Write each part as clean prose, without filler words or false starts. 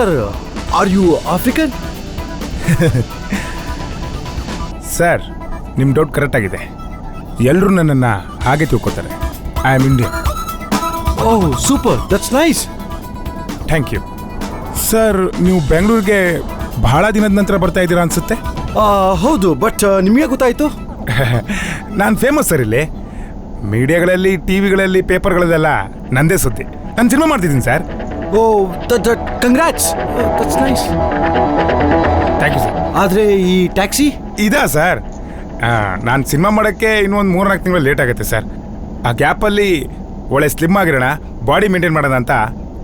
Sir, are you African? Sir, ನಿಮ್ಮ doubt correct ಆಗಿದೆ. ಎಲ್ಲರೂ ನನ್ನನ್ನು ಹಾಗೆ ತಿಳ್ಕೊತಾರೆ. I am Indian. Oh super, that's nice. Thank you. Sir, ನೀವು ಬೆಂಗಳೂರಿಗೆ ಬಹಳ ದಿನದ ನಂತರ ಬರ್ತಾ ಇದ್ದೀರಾ ಅನ್ಸುತ್ತೆ. ಹೌದು, ಬಟ್ ನಿಮಗೆ ಗೊತ್ತಾಯ್ತು? ನಾನು ಫೇಮಸ್ ಸರ್ ಇಲ್ಲಿ. ಮೀಡಿಯಾಗಳಲ್ಲಿ, ಟಿವಿಗಳಲ್ಲಿ, ಪೇಪರ್ಗಳಲ್ಲೆಲ್ಲ ನಂದೇ ಸುದ್ದಿ. ನಾನು ಸಿನಿಮಾ ಮಾಡ್ತಿದ್ದೀನಿ sir. Oh, congrats, that's nice. Thank you sir. ಆದರೆ ಈ ಟ್ಯಾಕ್ಸಿ ಇದಾ ಸರ್? ನಾನು ಸಿನಿಮಾ ಮಾಡೋಕ್ಕೆ ಇನ್ನೊಂದು 3-4 ತಿಂಗಳು ಲೇಟ್ ಆಗುತ್ತೆ ಸರ್. ಆ ಗ್ಯಾಪಲ್ಲಿ ಒಳ್ಳೆ ಸ್ಲಿಮ್ ಆಗಿರೋಣ, ಬಾಡಿ ಮೇಂಟೈನ್ ಮಾಡೋಣ ಅಂತ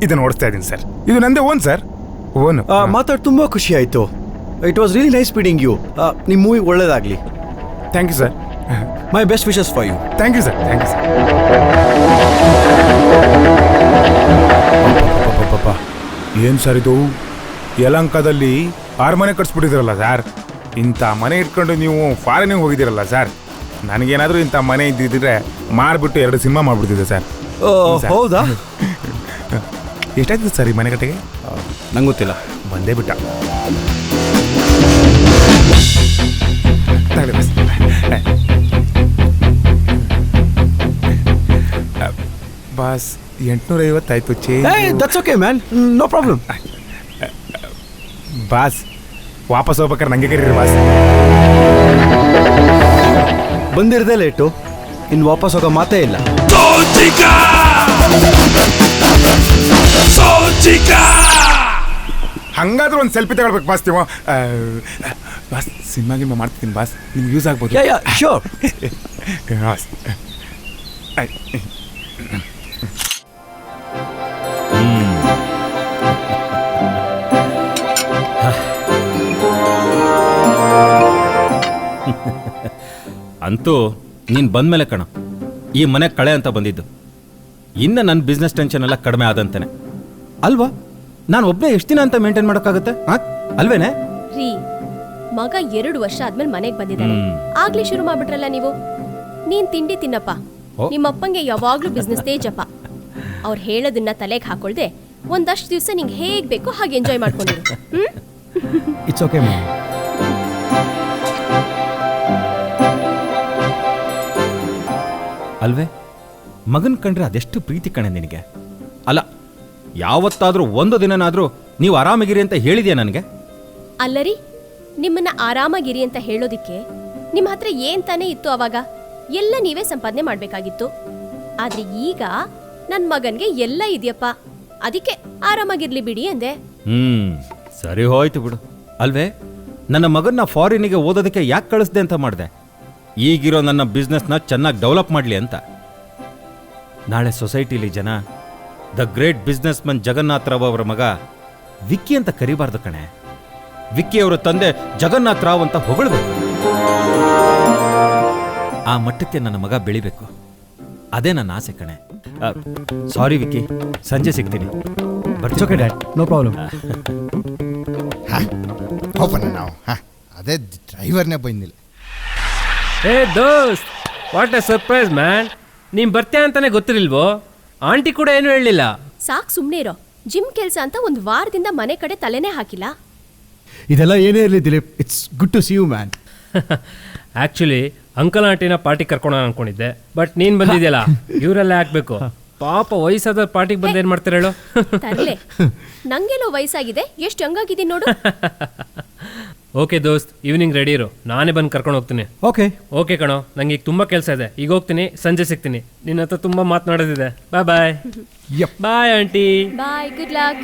ಇದನ್ನು ಓಡಿಸ್ತಾ ಇದ್ದೀನಿ ಸರ್. ಇದು ನಂದೇ ಓನ್ ಸರ್, ಓನ್. ಮಾತಾಡಿ ತುಂಬ ಖುಷಿ ಆಯಿತು. It was really nice meeting you. ನಿಮ್ಮ ಮೂವಿ ಒಳ್ಳೇದಾಗಲಿ. Thank you sir. My best wishes for you. Thank you sir. Thank you sir. ಏನು ಸರ್ ಇದು? ಯಲಹಂಕದಲ್ಲಿ 6 ಮನೆ ಕಟ್ಸ್ಬಿಟ್ಟಿದ್ದೀರಲ್ಲ ಸರ್. ಇಂಥ ಮನೆ ಇಟ್ಕೊಂಡು ನೀವು ಫಾರಿನಿಗೆ ಹೋಗಿದ್ದೀರಲ್ಲ ಸರ್. ನನಗೇನಾದರೂ ಇಂಥ ಮನೆ ಇದ್ದಿದ್ರೆ ಮಾರ್ಬಿಟ್ಟು 2 ಸಿನಿಮಾ ಮಾಡಿಬಿಡ್ತಿದ್ದೆ ಸರ್. ಹೌದಾ? ಎಷ್ಟಾಯ್ತದೆ ಸರ್ ಈ ಮನೆ ಕಟ್ಟೆಗೆ? ನಂಗೆ ಗೊತ್ತಿಲ್ಲ, ಬಂದೇ ಬಿಟ್ಟ. ಬಾಸ್, 850 ಆಯ್ತು change. That's okay man, no problem. Boss, ವಾಪಸ್ ಹೋಗ್ಬೇಕಾರೆ ನನಗೆ ಕರೀರಿ ಬಾಸ್. ಬಂದಿರದೆ ಲೇಟು, ಇನ್ನು ವಾಪಸ್ ಹೋಗೋ ಮಾತೇ ಇಲ್ಲ. ಹಂಗಾದ್ರೂ ಒಂದು ಸೆಲ್ಫಿ ತಗೊಳ್ಬೇಕು ಬಾಸ್ ನೀವು. ಬಾಸ್, ಸಿನಿಮಾಗಿನ ಮಾಡ್ತೀನಿ ಬಾಸ್, ನಿಮ್ಗೆ ಯೂಸ್ ಆಗ್ಬೋದು. ಶೋರ್. ಬಾಸ್, ಅಂತೂ ನೀನು ಬಂದಮೇಲೆ ಕಣ ಈ ಮನೆ ಕಳೆ ಅಂತ ಬಂದಿದ್ದು. ಇನ್ನು ನನ್ನ ಬಿಸ್ನೆಸ್ ಟೆನ್ಷನ್ ಎಲ್ಲ ಕಡಿಮೆ ಆದಂತಾನೆ ಅಲ್ವಾ? ನಾನು ಒಬ್ಬನೇ ಎಷ್ಟು ದಿನ ಅಂತ ಮೇಂಟೈನ್ ಮಾಡೋಕ್ಕಾಗುತ್ತೆ ಅಲ್ವೇನೆ? ರೀ, ಮಗ 2 ವರ್ಷ ಆದ್ಮೇಲೆ ಮನೆಗೆ ಬಂದಿದ್ದಾನೆ, ಆಗ್ಲೇ ಶುರು ಮಾಡ್ಬಿಟ್ರಲ್ಲ ನೀವು. ನೀನ್ ತಿಂಡಿ ತಿನ್ನಪ್ಪ, ನಿಮ್ಮಪ್ಪಂಗೆ ಯಾವಾಗ್ಲೂ ಬಿಸ್ನೆಸ್ ತೇಜಪ್ಪ. ಅವ್ರು ಹೇಳೋದನ್ನ ತಲೆಗೆ ಹಾಕೊಳ್ದೆ ಒಂದಷ್ಟು ದಿವಸ ನಿಂಗೆ ಹೇಗ್ ಬೇಕೋ ಹಾಗೆ ಎಂಜಾಯ್ ಮಾಡ್ಕೊಂಡಿರು. It's okay ma'am. ಅಲ್ವೇ? ಮಗನ್ ಕಂಡ್ರೆ ಅದೆಷ್ಟು ಪ್ರೀತಿ ಕಣೆ ನಿನಗೆ. ಅಲ್ಲ, ಯಾವತ್ತಾದ್ರೂ ಒಂದು ದಿನನಾದ್ರೂ ನೀವು ಆರಾಮಾಗಿರಿ ಅಂತ ಹೇಳಿದ್ಯಾ ನನಗೆ? ಅಲ್ಲರಿ, ನಿಮ್ಮನ್ನ ಆರಾಮಾಗಿರಿ ಅಂತ ಹೇಳೋದಿಕ್ಕೆ ನಿಮ್ಮ ಹತ್ರ ಏನ್ ತಾನೇ ಇತ್ತು ಅವಾಗ? ಎಲ್ಲ ನೀವೇ ಸಂಪಾದನೆ ಮಾಡ್ಬೇಕಾಗಿತ್ತು. ಆದ್ರೆ ಈಗ ನನ್ ಮಗನ್ಗೆ ಎಲ್ಲ ಇದೆಯಪ್ಪ, ಅದಕ್ಕೆ ಆರಾಮಾಗಿರ್ಲಿ ಬಿಡಿ ಅಂದೆ. ಸರಿ ಹೋಯ್ತು ಬಿಡು. ಅಲ್ವೇ, ನನ್ನ ಮಗನ್ನ ಫಾರಿನಿಗೆ ಓದೋದಕ್ಕೆ ಯಾಕೆ ಕಳಿಸ್ದೆ ಅಂತ ಮಾಡಿದೆ? ಈಗಿರೋ ನನ್ನ ಬಿಸ್ನೆಸ್ನ ಚೆನ್ನಾಗಿ ಡೆವಲಪ್ ಮಾಡಲಿ ಅಂತ. ನಾಳೆ ಸೊಸೈಟಿಲಿ ಜನ the great businessman Jagannatha Rao ಅವರ ಮಗ ವಿಕ್ಕಿ ಅಂತ ಕರಿಬಾರ್ದು ಕಣೆ. ವಿಕ್ಕಿ ಅವರ ತಂದೆ ಜಗನ್ನಾಥ ರಾವ್ ಅಂತ ಹೊಗಳಬೇಕು. ಆ ಮಟ್ಟಕ್ಕೆ ನನ್ನ ಮಗ ಬೆಳಿಬೇಕು, ಅದೇ ನನ್ನ ಆಸೆ ಕಣೆ. ಸಾರಿ ವಿಕ್ಕಿ, ಸಂಜೆ ಸಿಗ್ತೀನಿ. Okay dad, no problem. ಹೋಗೋಣ ನಾವು. ಅದೇ ಡ್ರೈವರ್ನೇ ಬಂದಿಲ್ಲ. ಹೇ ದೋಸ್ತ್, ವಾಟ್ ಎ ಸರ್ಪ್ರೈಸ್ ಮ್ಯಾನ್. ನೀನ್ ಬರ್ತೀಯ ಅಂತಾನೆ ಗೊತ್ತಿರಲ್ವೋ? ಆಂಟಿ ಕೂಡ ಏನು ಹೇಳಲಿಲ್ಲ. ಸಾಕ್, ಸುಮ್ನೆ ಇರೋ. ಜಿಮ್ ಕೆಲ್ಸ ಅಂತ 1 ವಾರದಿಂದ ಮನೆ ಕಡೆ ತಲೆನೇ ಹಾಕಿಲ್ಲ. ಇದೆಲ್ಲ ಏನೇ ಇರಲಿ Dilip, it's good to see you man. Actually uncle ಆಂಟಿನ ಪಾರ್ಟಿ ಕರ್ಕೊಂಡು ಅನ್ಕೊಂಡಿದ್ದೆ, ಬಟ್ ನೀನ್ ಬಂದಿದ್ಯಲ್ಲ, ಇವರೆಲ್ಲ ಹಾಕ್ಬೇಕು. ಪಾಪ ವಯಸ್ಸಾದ ಪಾರ್ಟಿಗೆ ಬಂದು ಏನ್ ಮಾಡ್ತಾರೆ ಹೇಳು? ತರ್ಲೆ, ನಂಗೆಲ್ಲೋ ವಯಸ್ಸಾಗಿದೆ, ಎಷ್ಟು ಹಂಗಾಗಿದ್ದೀನಿ ನೋಡು. ಓಕೆ ದೋಸ್ತ್, ಈವ್ನಿಂಗ್ ರೆಡಿ ಇರು, ನಾನೇ ಬಂದು ಕರ್ಕೊಂಡು ಹೋಗ್ತೀನಿ. ಓಕೆ ಕಣೋ, ನಂಗೆ ಈಗ ತುಂಬಾ ಕೆಲಸ ಇದೆ, ಈಗ ಹೋಗ್ತೀನಿ, ಸಂಜೆ ಸಿಗ್ತೀನಿ. ನಿನ್ನ ಹತ್ರ ತುಂಬಾ ಮಾತನಾಡೋದಿದೆ. Bye bye. Bye aunty. Bye, good luck.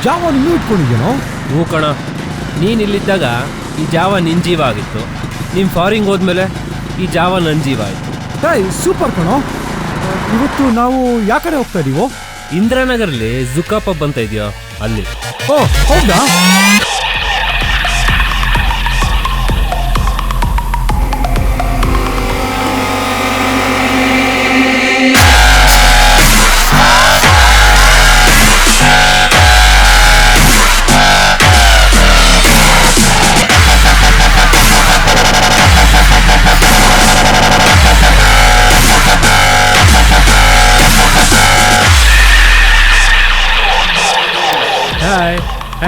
ಜಾವ ಇನ್ನೂ ಇಟ್ಕೊಂಡಿದ್ಯೇನೋ? ಹ್ಞೂ ಕಣ, ನೀನು ಇಲ್ಲಿದ್ದಾಗ ಈ ಜಾವ ನಿನ್ನ ಜೀವ ಆಗಿತ್ತು. ನೀನು ಫಾರಿಂಗ್ ಹೋದ್ಮೇಲೆ ಈ ಜಾವ ನನ್ನ ಜೀವ ಆಯಿತು. ಸೂಪರ್ ಕಣೋ. ಇವತ್ತು ನಾವು ಯಾವ ಕಡೆ ಹೋಗ್ತಾ ಇದೀವೋ? ಇಂದಿರಾನಗರಲ್ಲಿ ಜುಕಾ ಪಬ್ ಅಂತ ಇದೆಯೋ ಅಲ್ಲಿ. ಓ ಹೌದಾ?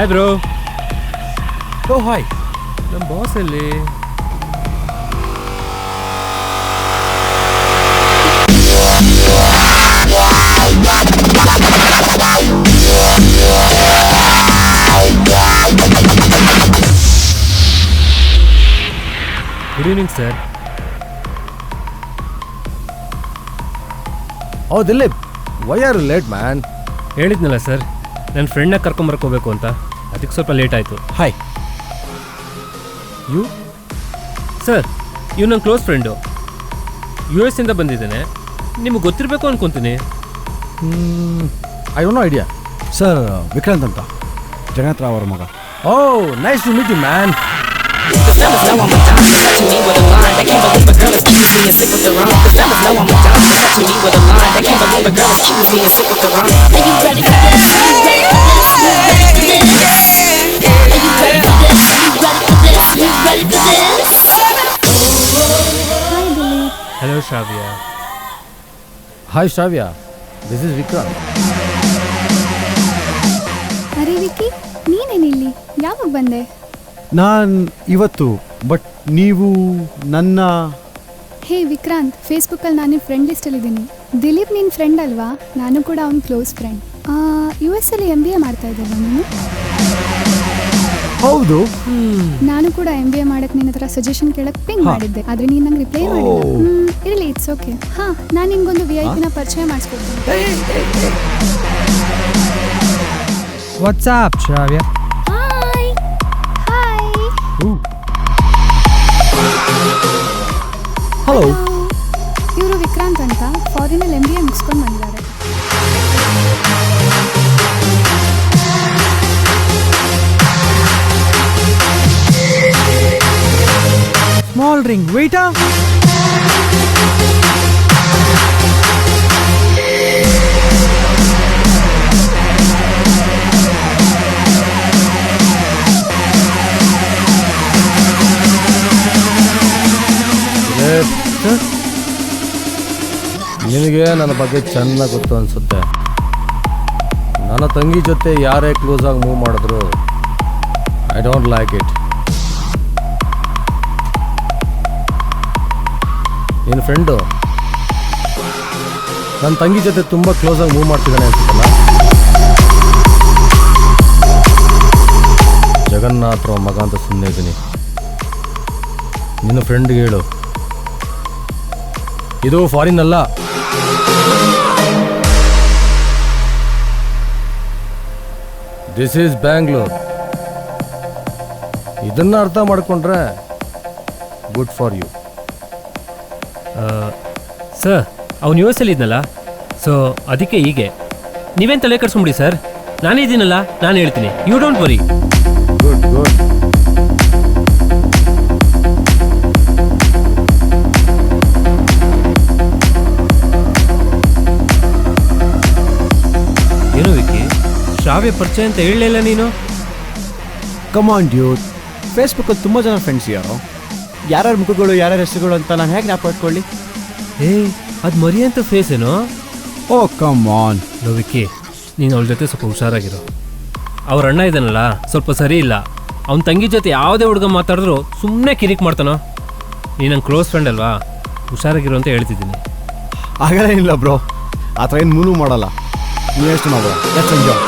Hi bro. Oh hi. ನಮ್ಮ ಬಾಸ್ ಎಲ್ಲಿ? Good evening sir. Oh Dilip, why are late man? ಹೇಳಿದ್ನಲ್ಲ ಸರ್, ನನ್ನ ಫ್ರೆಂಡ್ನ ಕರ್ಕೊಂಬರ್ಕೋಬೇಕು ಅಂತ, ಅದಕ್ಕೆ ಸ್ವಲ್ಪ ಲೇಟ್ ಆಯಿತು. ಹಾಯ್. ಯು? ಸರ್, ಇವ್ ನನ್ನ ಕ್ಲೋಸ್ ಫ್ರೆಂಡು, US ಇಂದ ಬಂದಿದ್ದೇನೆ. ನಿಮಗೆ ಗೊತ್ತಿರಬೇಕು ಅನ್ಕೊಂತೀನಿ. I don't know idea. Sir, Vikrant ಅಂತ, ಜಗನ್ನಾಥ್ ರಾವ್ ಅವ್ರ ಮಗ. Oh nice to meet you man. The fellas know I'm a dime, touching me with a line. They can't believe a girl excuse me and sick with the rhyme. The fellas know I'm a dime, touching me with a line. They can't believe a girl excuse me and sick with the rhyme. Are you ready for this? You ready for this? You ready for this? Are you ready for this? You ready for this? You ready for this? Hello Shravya. Hi Shravya, this is Vikrant. ಅರೆ ವಿಕ್ಕಿ, ನೀನೇನಿಲ್ಲಿ? ಯಾವಾಗ ಬಂದೆ? ನಾನು ಇವತ್ತು, but ನೀವು ನನ್ನ... ಹೇ ವಿಕ್ರಾಂತ್, ಫೇಸ್ಬುಕ್ಕಲ್ಲಿ ನಾನು friend ಲಿಸ್ಟಲ್ಲಿದ್ದೀನಿ. Dilip ನಿನ್ನ ಫ್ರೆಂಡ್ ಅಲ್ವಾ? ನಾನು ಕೂಡ ಅವ್ನ ಕ್ಲೋಸ್ ಫ್ರೆಂಡ್. US ಅಲ್ಲಿ MBA ಮಾಡ್ತಾ ಇದ್ದಲ್ಲ ನೀನು? ಹೌದು. ನಾನು ಕೂಡ MBA ಮಾಡಕ್ಕೆ ನಿನ್ನ ಹತ್ರ ಸಜೆಷನ್ ಕೇಳಕ್ಕೆ ಪಿಂಗ್ ಮಾಡಿದ್ದೆ, ಆದರೆ ನೀನು ನಂಗೆ ರಿಪ್ಲೈ ಮಾಡಿಲ್ಲ. ಇರಲಿ, ಇಟ್ಸ್ ಓಕೆ. ಹಾಂ, ನಾನು ನಿಮ್ಗೊಂದು VIP ನ ಪರಿಚಯ ಮಾಡಿಸ್ಕೊಡ್ತೀನಿ. What's up Shravya. Hi hi. Hello. ಇವರು ವಿಕ್ರಾಂತ್ ಅಂತ, ಫಾರಿನಲ್ಲಿ MBA ಮುಗಿಸ್ಕೊಂಡು ಬಂದಿದ್ದಾರೆ. ಸ್ಮಾಲ್ ರಿಂಗ್, ವೇಟಾ. ನಿನಗೆ ನನ್ನ ಬಗ್ಗೆ ಚೆನ್ನಾಗಿ ಗೊತ್ತು ಅನಿಸುತ್ತೆ. ನನ್ನ ತಂಗಿ ಜೊತೆ ಯಾರೇ ಕ್ಲೋಸಾಗಿ ಮೂವ್ ಮಾಡಿದ್ರು ಐ ಡೋಂಟ್ ಲೈಕ್ ಇಟ್. ನಿನ್ನ ಫ್ರೆಂಡು ನನ್ನ ತಂಗಿ ಜೊತೆ ತುಂಬ ಕ್ಲೋಸಾಗಿ ಮೂವ್ ಮಾಡ್ತಿದ್ದಾನೆ ಅನ್ಸುತ್ತಲ್ಲ. ಜಗನ್ನಾಥ್ ಮಗ ಅಂತ ಸುಮ್ಮನೆ ಇದ್ದೀನಿ. ನಿನ್ನ ಫ್ರೆಂಡ್ಗೆ ಹೇಳು, ಇದು ಫಾರಿನ್ ಅಲ್ಲ, ದಿಸ್ ಈಸ್ ಬ್ಯಾಂಗ್ಳೂರ್. ಇದನ್ನ ಅರ್ಥ ಮಾಡ್ಕೊಂಡ್ರೆ ಗುಡ್ ಫಾರ್ ಯು. ಸರ್, ಅವ್ನು US ಅಲ್ಲಿ ಇದ್ನಲ್ಲ, ಸೊ ಅದಕ್ಕೆ ಹೀಗೆ. ನೀವೇನು ತಲೆ ಕೆಡ್ಸ್ಕೊಂಬಿಡಿ ಸರ್, ನಾನೇ ಇದ್ದೀನಲ್ಲ, ನಾನು ಹೇಳ್ತೀನಿ. You don't worry. Good good. ಏನು ವಿಕ್ಕಿ, ಶ್ರಾವ್ಯ ಪರಿಚಯ ಅಂತ ಹೇಳಲಿಲ್ಲ ನೀನು? ಕಮಾನ್ ಡ್ಯೂಡ್, ಫೇಸ್ಬುಕ್ಕಲ್ಲಿ ತುಂಬ ಜನ ಫ್ರೆಂಡ್ಸ್ ಯಾರೋ, ಯಾರ್ಯಾರ ಮುಖಗಳು ಯಾರ್ಯಾರ ಹೆಸರುಗಳು ಅಂತ ನಾನು ಹೇಗೆ ಜ್ಞಾಪ ಇಟ್ಕೊಳ್ಳಿ? ಅದು ಮರಿ ಅಂತ ಫೇಸ್ ಏನೋ. ಓ ಕಮಾನ್. ಲೋ ವಿಕ್ಕಿ, ನೀನು ಅವಳ ಜೊತೆ ಸ್ವಲ್ಪ ಹುಷಾರಾಗಿರೋ. ಅವ್ರ ಅಣ್ಣ ಇದ್ದಾನಲ್ಲ, ಸ್ವಲ್ಪ ಸರಿ ಇಲ್ಲ. ಅವ್ನ ತಂಗಿ ಜೊತೆ ಯಾವುದೇ ಹುಡುಗ ಮಾತಾಡಿದ್ರು ಸುಮ್ಮನೆ ಕಿರಿಕ್ ಮಾಡ್ತಾನೋ. ನೀನು ನಂಗೆ ಕ್ಲೋಸ್ ಫ್ರೆಂಡ್ ಅಲ್ವಾ, ಹುಷಾರಾಗಿರೋ ಅಂತ ಹೇಳ್ತಿದ್ದೀನಿ. ಆಗಲೇ ಇಲ್ಲ ಬ್ರೋ, ಆ ಥರ ಏನು ಮೂನು ಮಾಡಲ್ಲ. ನೀವೆಷ್ಟು ಮಾಡಲ್ಲ. Let's enjoy.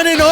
ನೀನು?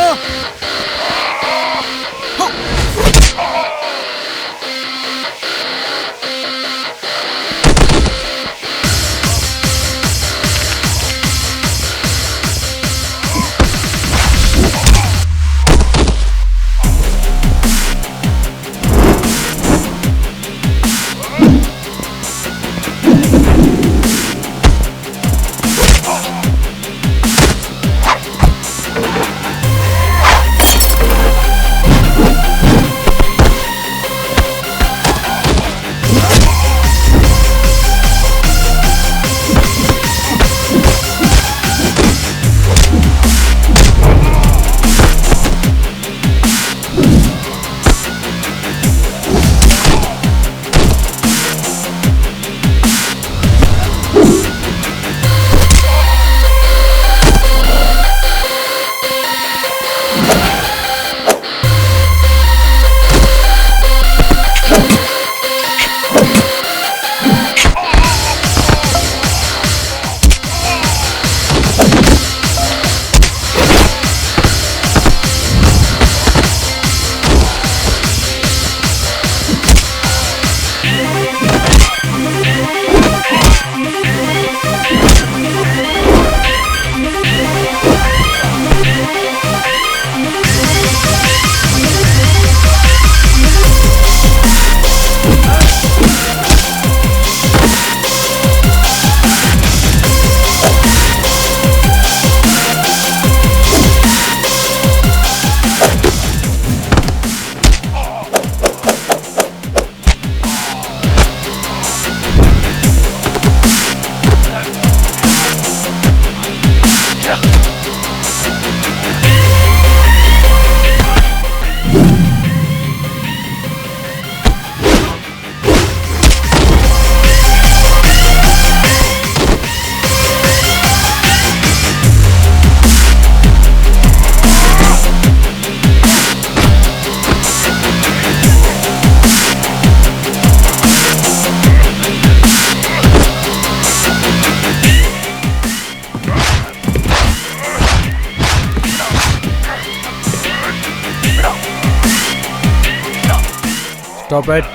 Stop it.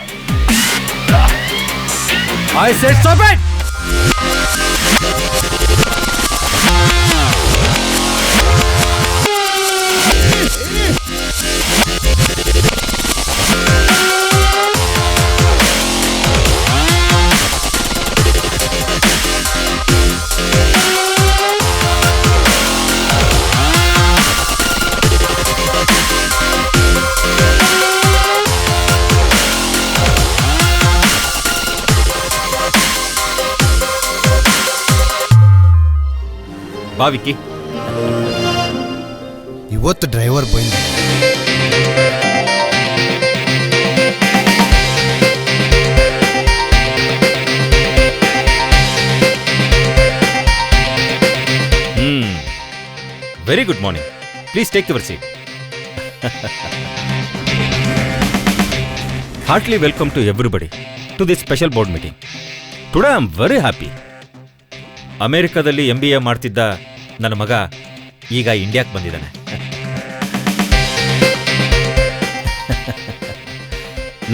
I said stop it! ಬಾವಿಕ್ಕಿ ಇವತ್ತು ಡ್ರೈವರ್ ಬಂದ. Very good morning. Please take your seat. Heartly welcome to everybody to this special board meeting. Today I am very happy. ಅಮೆರಿಕದಲ್ಲಿ MBA ಮಾಡ್ತಿದ್ದ ನನ್ನ ಮಗ ಈಗ ಇಂಡಿಯಾಕ್ಕೆ ಬಂದಿದ್ದಾನೆ.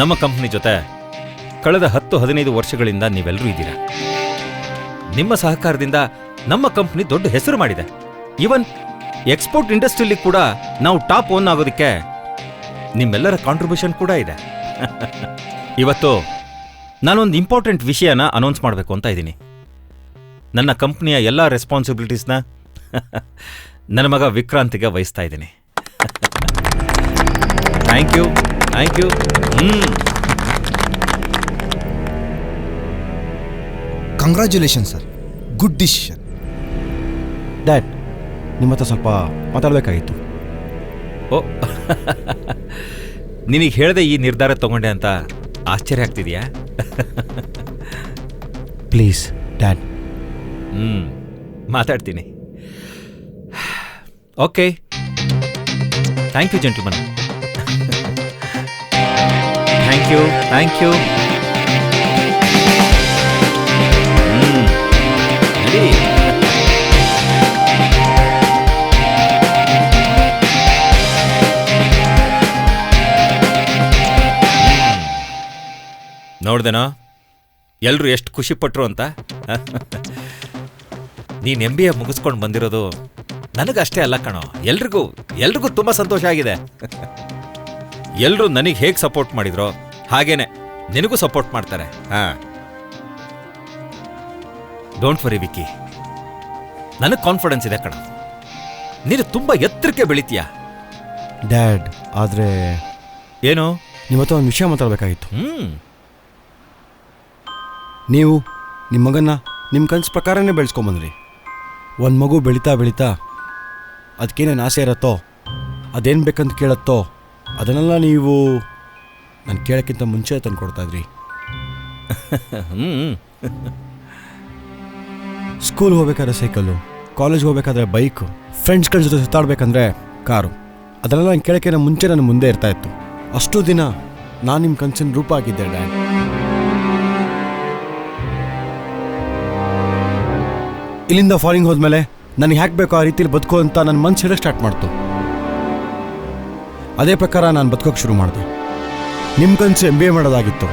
ನಮ್ಮ ಕಂಪ್ನಿ ಜೊತೆ ಕಳೆದ 10-15 ವರ್ಷಗಳಿಂದ ನೀವೆಲ್ಲರೂ ಇದ್ದೀರಾ. ನಿಮ್ಮ ಸಹಕಾರದಿಂದ ನಮ್ಮ ಕಂಪ್ನಿ ದೊಡ್ಡ ಹೆಸರು ಮಾಡಿದೆ. ಈವನ್ ಎಕ್ಸ್ಪೋರ್ಟ್ ಇಂಡಸ್ಟ್ರಿಯಲ್ಲಿ ಕೂಡ ನಾವು ಟಾಪ್ 1 ಆಗೋದಕ್ಕೆ ನಿಮ್ಮೆಲ್ಲರ ಕಾಂಟ್ರಿಬ್ಯೂಷನ್ ಕೂಡ ಇದೆ. ಇವತ್ತು ನಾನೊಂದು ಇಂಪಾರ್ಟೆಂಟ್ ವಿಷಯನ ಅನೌನ್ಸ್ ಮಾಡಬೇಕು ಅಂತ ಇದ್ದೀನಿ. ನನ್ನ ಕಂಪ್ನಿಯ ಎಲ್ಲ ರೆಸ್ಪಾನ್ಸಿಬಿಲಿಟೀಸ್ನ ನನ್ನ ಮಗ ವಿಕ್ರಾಂತಿಗೆ ವಹಿಸ್ತಾ ಇದ್ದೀನಿ. Thank you. Congratulation sir, good decision. Dad, ನಿಮ್ಮ ಹತ್ರ ಸ್ವಲ್ಪ ಮಾತಾಡಬೇಕಾಗಿತ್ತು. ಓ, ನಿನಗೆ ಹೇಳದೆ ಈ ನಿರ್ಧಾರ ತಗೊಂಡೆ ಅಂತ ಆಶ್ಚರ್ಯ ಆಗ್ತಿದೆಯಾ? Please dad. ಮಾತಾಡ್ತೀನಿ. Okay, thank you gentleman. Thank you. ನಡಿ. ನೋಡ್ದೇನೋ ಎಲ್ಲರೂ ಎಷ್ಟು ಖುಷಿ ಪಟ್ರು ಅಂತ. ನೀನು MBA ಮುಗಿಸ್ಕೊಂಡು ಬಂದಿರೋದು ನನಗಷ್ಟೇ ಅಲ್ಲ ಕಣೋ, ಎಲ್ರಿಗೂ ತುಂಬ ಸಂತೋಷ ಆಗಿದೆ. ಎಲ್ಲರೂ ನನಗೆ ಹೇಗೆ ಸಪೋರ್ಟ್ ಮಾಡಿದ್ರೋ ಹಾಗೇನೆ ನಿನಗೂ ಸಪೋರ್ಟ್ ಮಾಡ್ತಾರೆ. ಡೋಂಟ್ ವರಿ ವಿಕ್ಕಿ, ನನಗೆ ಕಾನ್ಫಿಡೆನ್ಸ್ ಇದೆ ಕಣ, ನೀನು ತುಂಬ ಎತ್ತರಕ್ಕೆ ಬೆಳಿತೀಯ. ಡ್ಯಾಡ್, ಆದರೆ ಏನು? ನಿಮ್ಮ ಹತ್ರ ಒಂದು ವಿಷಯ ಮಾತಾಡಬೇಕಾಗಿತ್ತು. ನೀವು ನಿಮ್ಮ ಮಗನ್ನ ನಿಮ್ಮ ಕನಸು ಪ್ರಕಾರನೇ ಬೆಳೆಸ್ಕೊಂಬಂದ್ರಿ. ಒಂದು ಮಗು ಬೆಳೀತಾ ಬೆಳೀತಾ ಅದಕ್ಕೇನೇನು ಆಸೆ ಇರತ್ತೋ, ಅದೇನು ಬೇಕಂತ ಕೇಳತ್ತೋ ಅದನ್ನೆಲ್ಲ ನೀವು ನಾನು ಕೇಳೋಕ್ಕಿಂತ ಮುಂಚೆ ತಂದು ಕೊಡ್ತಾಯಿದ್ರಿ. ಸ್ಕೂಲ್ ಹೋಗ್ಬೇಕಾದ್ರೆ ಸೈಕಲ್ಲು, ಕಾಲೇಜ್ ಹೋಗ್ಬೇಕಾದ್ರೆ ಬೈಕು, ಫ್ರೆಂಡ್ಸ್ಗಳ ಜೊತೆ ಸುತ್ತಾಡಬೇಕಂದ್ರೆ ಕಾರು, ಅದನ್ನೆಲ್ಲ ನಾನು ಕೇಳೋಕ್ಕಿಂತ ಮುಂಚೆ ನನ್ನ ಮುಂದೆ ಇರ್ತಾಯಿತ್ತು. ಅಷ್ಟು ದಿನ ನಾನು ನಿಮ್ಮ ಕನಸಿನ ರೂಪ ಆಗಿದ್ದೆ ಡ್ಯಾಡ್. ಇಲ್ಲಿಂದ ಫಾರಿನ್ ಹೋದ್ಮೇಲೆ ನನಗೆ ಹ್ಯಾಕ್ ಬೇಕೋ ಆ ರೀತಿಲಿ ಬದುಕೋ ಅಂತ ನನ್ನ ಮನಸ್ಸು ಹೇಳೋಕ್ಕೆ ಸ್ಟಾರ್ಟ್ ಮಾಡ್ತು. ಅದೇ ಪ್ರಕಾರ ನಾನು ಬದುಕೋಕ್ಕೆ ಶುರು ಮಾಡಿದೆ. ನಿಮ್ಮ ಕನಸು MBA ಮಾಡೋದಾಗಿತ್ತು,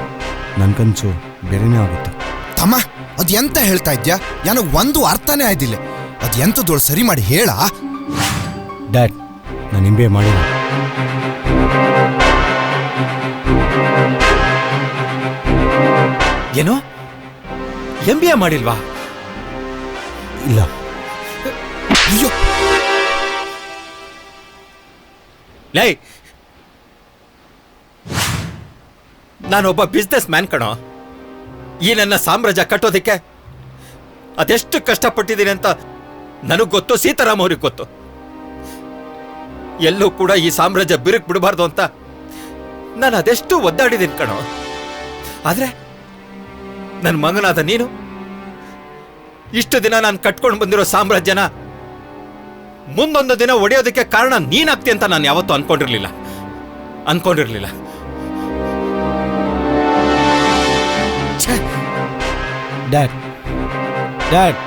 ನನ್ನ ಕನಸು ಬೇರೆನೇ ಆಗಿತ್ತು. ತಮ್ಮ, ಅದು ಎಂತ ಹೇಳ್ತಾ ಇದ್ಯಾ? ನನಗೆ ಒಂದು ಅರ್ಥನೇ ಆಯ್ದಿಲ್ಲ. ಅದು ಎಂಥದೋಳು ಸರಿ ಮಾಡಿ ಹೇಳ. ಡ್ಯಾಡ್, ನಾನು MBA ಮಾಡಿಲ್ಲ. ಏನು? MBA ಮಾಡಿಲ್ವಾ? ಇಲ್ಲ. ಅಯ್ಯೋ, ಲೈ, ನಾನೊಬ್ಬ ಬಿಸ್ನೆಸ್ ಮ್ಯಾನ್ ಕಣೋ. ಈ ನನ್ನ ಸಾಮ್ರಾಜ್ಯ ಕಟ್ಟೋದಕ್ಕೆ ಅದೆಷ್ಟು ಕಷ್ಟಪಟ್ಟಿದ್ದೀನಿ ಅಂತ ನನಗೆ ಗೊತ್ತು, ಸೀತಾರಾಮ್ ಅವ್ರಿಗೆ ಗೊತ್ತು. ಎಲ್ಲೂ ಕೂಡ ಈ ಸಾಮ್ರಾಜ್ಯ ಬಿರುಕು ಬಿಡಬಾರ್ದು ಅಂತ ನಾನು ಅದೆಷ್ಟು ಒದ್ದಾಡಿದ್ದೀನಿ ಕಣೋ. ಆದ್ರೆ ನನ್ನ ಮಗನಾದ ನೀನು ಇಷ್ಟು ದಿನ ನಾನು ಕಟ್ಕೊಂಡು ಬಂದಿರೋ ಸಾಮ್ರಾಜ್ಯನ ಮುಂದೊಂದು ದಿನ ಒಡೆಯೋದಕ್ಕೆ ಕಾರಣ ನೀನಾಗ್ತಿ ಅಂತ ನಾನು ಯಾವತ್ತೂ ಅನ್ಕೊಂಡಿರ್ಲಿಲ್ಲ. ಡ್ಯಾಡ್, ಡ್ಯಾಡ್,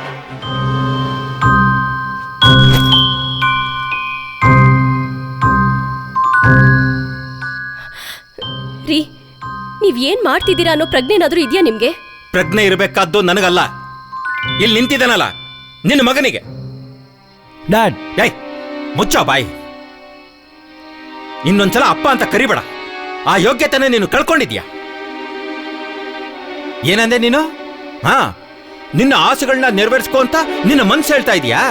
ರೀ, ನೀವೇನ್ ಮಾಡ್ತಿದ್ದೀರಾ ಅನ್ನೋ ಪ್ರಜ್ಞೆನಾದ್ರೂ ಇದೆಯಾ ನಿಮ್ಗೆ? ಪ್ರಜ್ಞೆ ಇರಬೇಕಾದ್ದು ನನಗಲ್ಲ, ಇಲ್ಲಿ ನಿಂತಿದ್ದಾನಲ್ಲ ನಿನ್ನ ಮಗನಿಗೆ. ಡ್ಯಾಡ್, ಏಯ್ ಮುಚ್ಚ ಬಾಯಿ. ಇನ್ನೊಂದ್ಸಲ ಅಪ್ಪ ಅಂತ ಕರಿಬೇಡ. ಆ ಯೋಗ್ಯತೆನ ನೀನು ಕಳ್ಕೊಂಡಿದ್ಯಾ. ಏನಂದೆ ನೀನು? ನಿನ್ನ ಆಸೆಗಳನ್ನ ನೆರವೇರಿಸ್ಕೋ ಅಂತ ನಿನ್ನ ಮನ್ಸು ಹೇಳ್ತಾ ಇದೀಯಾ?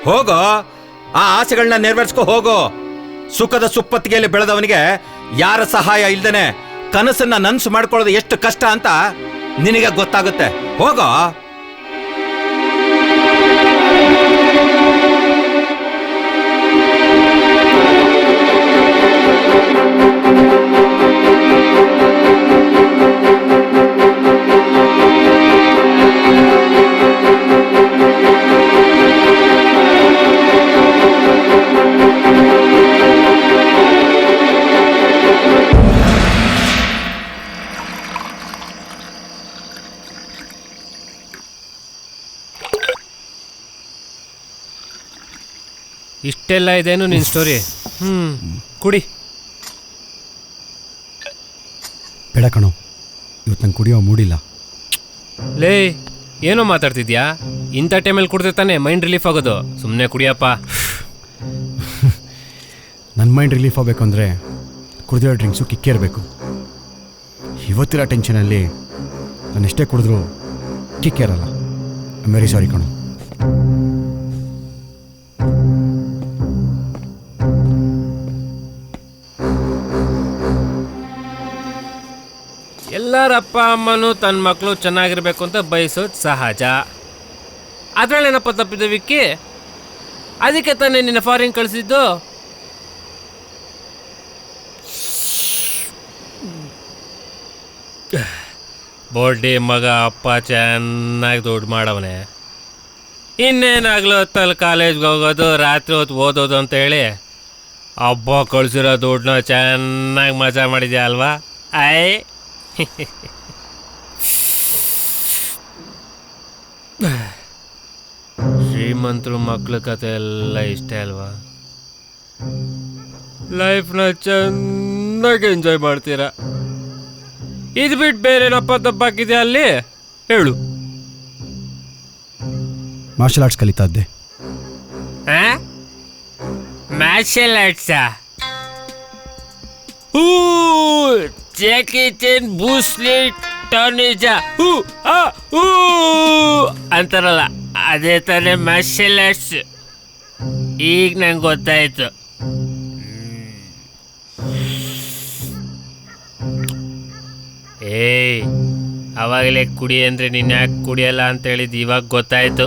ಹೋಗೋ, ಆ ಆಸೆಗಳನ್ನ ನೆರವೇರಿಸ್ಕೋ ಹೋಗೋ. ಸುಖದ ಸುಪ್ಪತ್ತಿಗೆಯಲ್ಲಿ ಬೆಳೆದವನಿಗೆ ಯಾರ ಸಹಾಯ ಇಲ್ದೇನೆ ಕನಸನ್ನ ನನ್ಸು ಮಾಡ್ಕೊಳ್ಳೋದು ಎಷ್ಟು ಕಷ್ಟ ಅಂತ ನಿನಗೆ ಗೊತ್ತಾಗುತ್ತೆ. ಹೋಗೋ. ಇಷ್ಟೆಲ್ಲ ಇದೇನು ನಿನ್ನ ಸ್ಟೋರಿ? ಕುಡಿ. ಬೇಡ ಕಣೋ, ಇವತ್ತು ನಂಗೆ ಕುಡಿಯೋ ಮೂಡಿಲ್ಲ. ಲೇ, ಏನೋ ಮಾತಾಡ್ತಿದ್ಯಾ? ಇಂಥ ಟೈಮಲ್ಲಿ ಕುಡ್ದೆ ತಾನೆ ಮೈಂಡ್ ರಿಲೀಫ್ ಆಗೋದು. ಸುಮ್ಮನೆ ಕುಡಿಯಪ್ಪ. ನನ್ನ ಮೈಂಡ್ ರಿಲೀಫ್ ಆಗಬೇಕು ಅಂದರೆ ಕುಡಿದಿರೋ ಡ್ರಿಂಕ್ಸು ಕಿಕ್ಕೇರಬೇಕು. ಇವತ್ತಿರೋ ಟೆನ್ಷನಲ್ಲಿ ನಾನು ಎಷ್ಟೇ ಕುಡಿದ್ರೂ ಕಿಕ್ಕೇರಲ್ಲ. ಐ ಆಮ್ ವೆರಿ ಸಾರಿ ಕಣೋ. ಎಲ್ಲರ ಅಪ್ಪ ಅಮ್ಮನೂ ತನ್ನ ಮಕ್ಕಳು ಚೆನ್ನಾಗಿರ್ಬೇಕು ಅಂತ ಬಯಸೋದು ಸಹಜ. ಅದರಲ್ಲೇನಪ್ಪ ತಪ್ಪಿದೆ ವಿಕ್ಕಿ? ಅದಕ್ಕೆ ತಾನೇ ನಿನ್ನ ಫಾರಿನ್ ಕಳಿಸಿದ್ದು. ಬೋಲ್ಡಿ ಮಗ ಅಪ್ಪ ಚೆನ್ನಾಗಿ ದುಡ್ಡು ಮಾಡವನೆ. ಇನ್ನೇನಾಗ್ಲೂ ಹೊತ್ತಲ್ಲಿ ಕಾಲೇಜ್ಗೆ ಹೋಗೋದು, ರಾತ್ರಿ ಹೊತ್ತು ಓದೋದು ಅಂತ ಹೇಳಿ ಹಬ್ಬ ಕಳಿಸಿರೋ ದುಡ್ಡನ್ನ ಚೆನ್ನಾಗಿ ಮಜಾ ಮಾಡಿದ್ಯಾ ಅಲ್ವಾ? ಆಯ್ ಶ್ರೀಮಂತರು ಮಕ್ಳ ಕತೆ ಎಲ್ಲ ಇಷ್ಟೇ ಅಲ್ವಾ? ಲೈಫ್ನ ಚೆನ್ನಾಗಿ ಎಂಜಾಯ್ ಮಾಡ್ತೀರಾ. ಇದು ಬಿಟ್ಟು ಬೇರೆನಪ್ಪ ತಪ್ಪಾಕಿದೆ ಅಲ್ಲಿ ಹೇಳು. ಮಾರ್ಷಲ್ ಆರ್ಟ್ಸ್ ಕಲಿತಾ ಇದ್ದೆ. ಮಾರ್ಷಲ್ ಆರ್ಟ್ಸಾ? ಹೂ ಜಾಕಿ ಚೇನ್ ಬೂಸ್ಲಿ ಟಾನಿಜ ಹೂ ಹೂ ಅಂತಾರಲ್ಲ, ಅದೇ ತಾನೇ ಮಾರ್ಷಲ್ ಆರ್ಟ್ಸ್. ಈಗ ನಂಗೆ ಗೊತ್ತಾಯ್ತು. ಏಯ್, ಅವಾಗಲೇ ಕುಡಿ ಅಂದರೆ ನೀನು ಯಾಕೆ ಕುಡಿಯಲ್ಲ ಅಂತ ಹೇಳಿದ್ದು ಇವಾಗ ಗೊತ್ತಾಯ್ತು.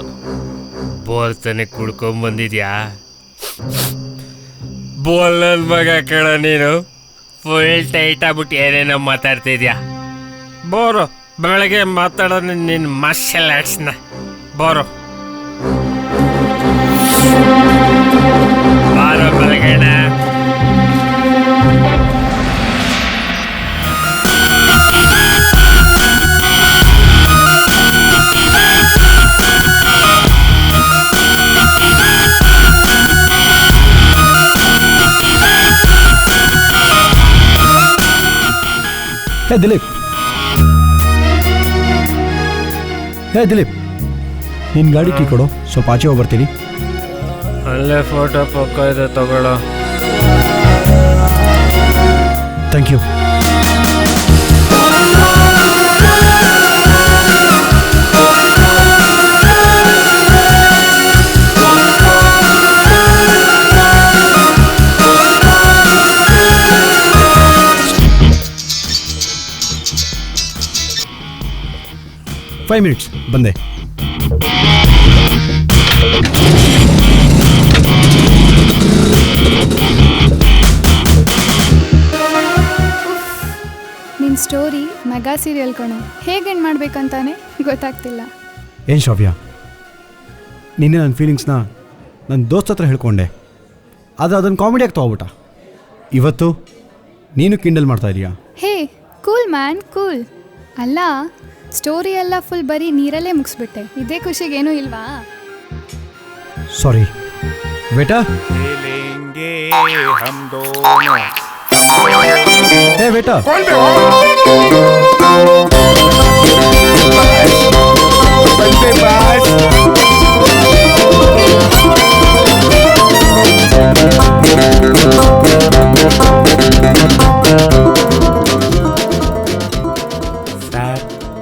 ಬೋಲ್ತಾನೆ ಕುಡ್ಕೊಂಬಂದಿದ್ಯಾ? ಬೋಲ್ ನನ್ನ ಮಗ ಕೇಳ, ನೀನು ಫುಲ್ ಟೈಟ್ ಆಗ್ಬಿಟ್ಟು ಏನೇನೋ ಮಾತಾಡ್ತಿದ್ಯಾ. ಬೋರು ಬೆಳಗ್ಗೆ ಮಾತಾಡೋದು ನಿನ್ನ ಮಾರ್ಷಲ್ ಆರ್ಟ್ಸ್ನ. ಬೋರು ಬಾರೋ ಬೆಳಗ್ಗೆಣ. ಹೇ ದಿಲೀಪ್, ನಿನ್ನ ಗಾಡಿ ಕೀ ಕೊಡು, ಸ್ವಲ್ಪ ಆಚೆ ಹೋಗಿ ಬರ್ತೀನಿ. ಅಲ್ಲೇ ಫೋಟೋ ಪಕ್ಕ ಇದೆ, ತಗೊಳ್ಳೋ. Thank you. ಫೈವ್ ಮಿನಿಟ್ಸ್ ಬಂದೆ. ನಿನ್ನ ಸ್ಟೋರಿ ಮೆಗಾ ಸೀರಿಯಲ್ ಕಣೋ. ಹೇಗೆ ಎಂಡ್ ಮಾಡ್ಬೇಕಂತಾನೆ ಗೊತ್ತಾಗ್ತಿಲ್ಲ. ಏನು ಶ್ರಾವ್ಯ, ನಿನ್ನೆ ನನ್ನ ಫೀಲಿಂಗ್ಸ್ನ ನನ್ನ ದೋಸ್ತ ಹತ್ರ ಹೇಳ್ಕೊಂಡೆ, ಆದರೆ ಅದನ್ನು ಕಾಮಿಡಿಯಾಗಿ ತೊಗೊಬಿಟ್ಟ. ಇವತ್ತು ನೀನು ಕಿಂಡಲ್ ಮಾಡ್ತಾ ಇದೀಯಾ? ಹೇ ಕೂಲ್ ಮ್ಯಾನ್, ಕೂಲ್. ಅಲ್ಲ, ಸ್ಟೋರಿ ಎಲ್ಲ ಫುಲ್ ಬರೀ ನೀರಲ್ಲೇ ಮುಗಿಸ್ಬಿಟ್ಟೆ. ಇದೇ ಖುಷಿಗೇನೂ ಇಲ್ವಾ? ಸಾರಿ ಬೇಟಾ. ಹೇ ಬೇಟಾ,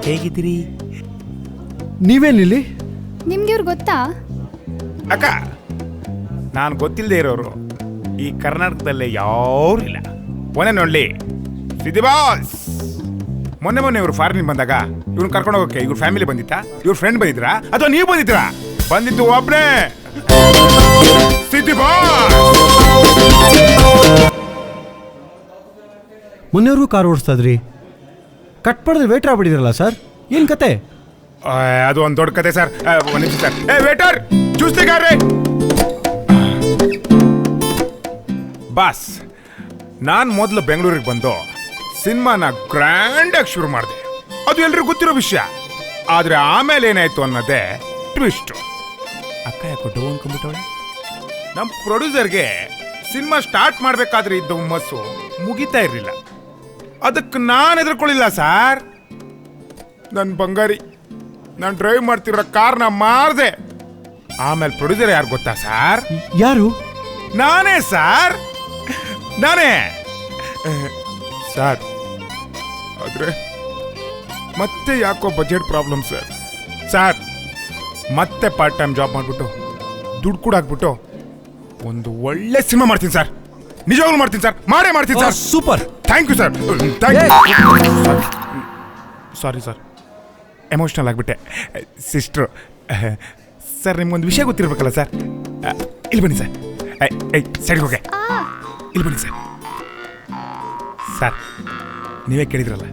ಹೇಗಿದ್ದೀರಿ? ನೀವೇನಿಲ್ಲಿ? ನಿಮ್ಗೆ ಇವ್ರು ಗೊತ್ತಾ? ಅಕ್ಕ, ನಾನು ಗೊತ್ತಿಲ್ಲದೆ ಇರೋರು ಈ ಕರ್ನಾಟಕದಲ್ಲೇ ಯಾರು ಇಲ್ಲ. ಮೊನ್ನೆ ನೋಡ್ಲಿ ಸಿದ್ದಿ ಬಾಸ್, ಮೊನ್ನೆ ಇವರು ಫಾರಿನ್ ಬಂದಾಗ ಇವ್ರು ಕರ್ಕೊಂಡು ಹೋಗಕ್ಕೆ ಇವ್ರ ಫ್ಯಾಮಿಲಿ ಬಂದಿತ್ತಾ, ಇವ್ರ ಫ್ರೆಂಡ್ ಬಂದಿದ್ರಾ, ಅಥವಾ ನೀವು ಬಂದಿದ್ರಾ? ಬಂದಿದ್ದು ಒಬ್ನೇ ಸಿದ್ದಿ ಬಾಸ್. ಮೊನ್ನೆಯವರು ಕಾರ್ ಓಡಿಸ್ತಾ ಇದ್ರಿ, ಕಟ್ ಮಾಡಿದ್ರೆ ವೇಟ್ರ್ ಆಗ್ಬಿಟ್ಟಿದ್ರಲ್ಲ ಸರ್, ಏನು ಕತೆ? ಅದು ಒಂದು ದೊಡ್ಡ ಕತೆ ಸರ್. ಒಂದು ನಿಮಿಷ ಸರ್. ವೇಟರ್ ಚೂಸ್ತಿಗಾರ್ರಿ. ಬಾಸ್, ನಾನು ಮೊದಲು ಬೆಂಗಳೂರಿಗೆ ಬಂದು ಸಿನಿಮಾನ ಗ್ರ್ಯಾಂಡಾಗಿ ಶುರು ಮಾಡಿದೆ. ಅದು ಎಲ್ರಿಗೂ ಗೊತ್ತಿರೋ ವಿಷಯ. ಆದರೆ ಆಮೇಲೆ ಏನಾಯ್ತು ಅನ್ನೋದೇ ಟ್ವಿಸ್ಟು. ಅಕ್ಕ ಯಾಕೋ ಡೋ ಅನ್ಕೊಂಡ್ಬಿಟ್ಟವಳೆ. ನಮ್ಮ ಪ್ರೊಡ್ಯೂಸರ್ಗೆ ಸಿನಿಮಾ ಸ್ಟಾರ್ಟ್ ಮಾಡಬೇಕಾದ್ರೆ ಇದ್ದ ಹುಮ್ಮಸ್ಸು ಮುಗಿತಾ ಇರಲಿಲ್ಲ. ಅದಕ್ಕೆ ನಾನು ಹೆದರ್ಕೊಳ್ಳಿಲ್ಲ ಸರ್. ನನ್ನ ಬಂಗಾರಿ, ನಾನು ಡ್ರೈವ್ ಮಾಡ್ತಿರೋ ಕಾರ್ನ ಮಾರ್ದೆ. ಆಮೇಲೆ ಪ್ರೊಡ್ಯೂಸರ್ ಯಾರು ಗೊತ್ತಾ ಸರ್? ಯಾರು? ನಾನೇ ಸರ್, ನಾನೇ ಸರ್. ಆದ್ರೆ ಮತ್ತೆ ಯಾಕೋ ಬಜೆಟ್ ಪ್ರಾಬ್ಲಮ್ ಸರ್. ಸರ್, ಮತ್ತೆ ಪಾರ್ಟ್ ಟೈಮ್ ಜಾಬ್ ಮಾಡಿಬಿಟ್ಟು ದುಡ್ಡು ಕೂಡ ಹಾಕ್ಬಿಟ್ಟು ಒಂದು ಒಳ್ಳೆ ಸಿನಿಮಾ ಮಾಡ್ತೀನಿ ಸರ್. ನಿಜವಾಗ್ಲೂ ಮಾಡ್ತೀನಿ ಸರ್, ಮಾಡೇ ಮಾಡ್ತೀನಿ sir. Super, thank you sir. Thank you. Sorry sir, emotional ಆಗಿಬಿಟ್ಟೆ. ಸಿಸ್ಟ್ರು ಸರ್, ನಿಮ್ಗೊಂದು ವಿಷಯ ಗೊತ್ತಿರ್ಬೇಕಲ್ಲ ಸರ್. ಇಲ್ಲಿ ಬನ್ನಿ ಸರ್. ಸೈಡ್ಗೆ ಹೋಗೆ, ಇಲ್ಲಿ ಬನ್ನಿ ಸರ್. ಸರ್, ನೀವೇ ಕೇಳಿದ್ರಲ್ಲ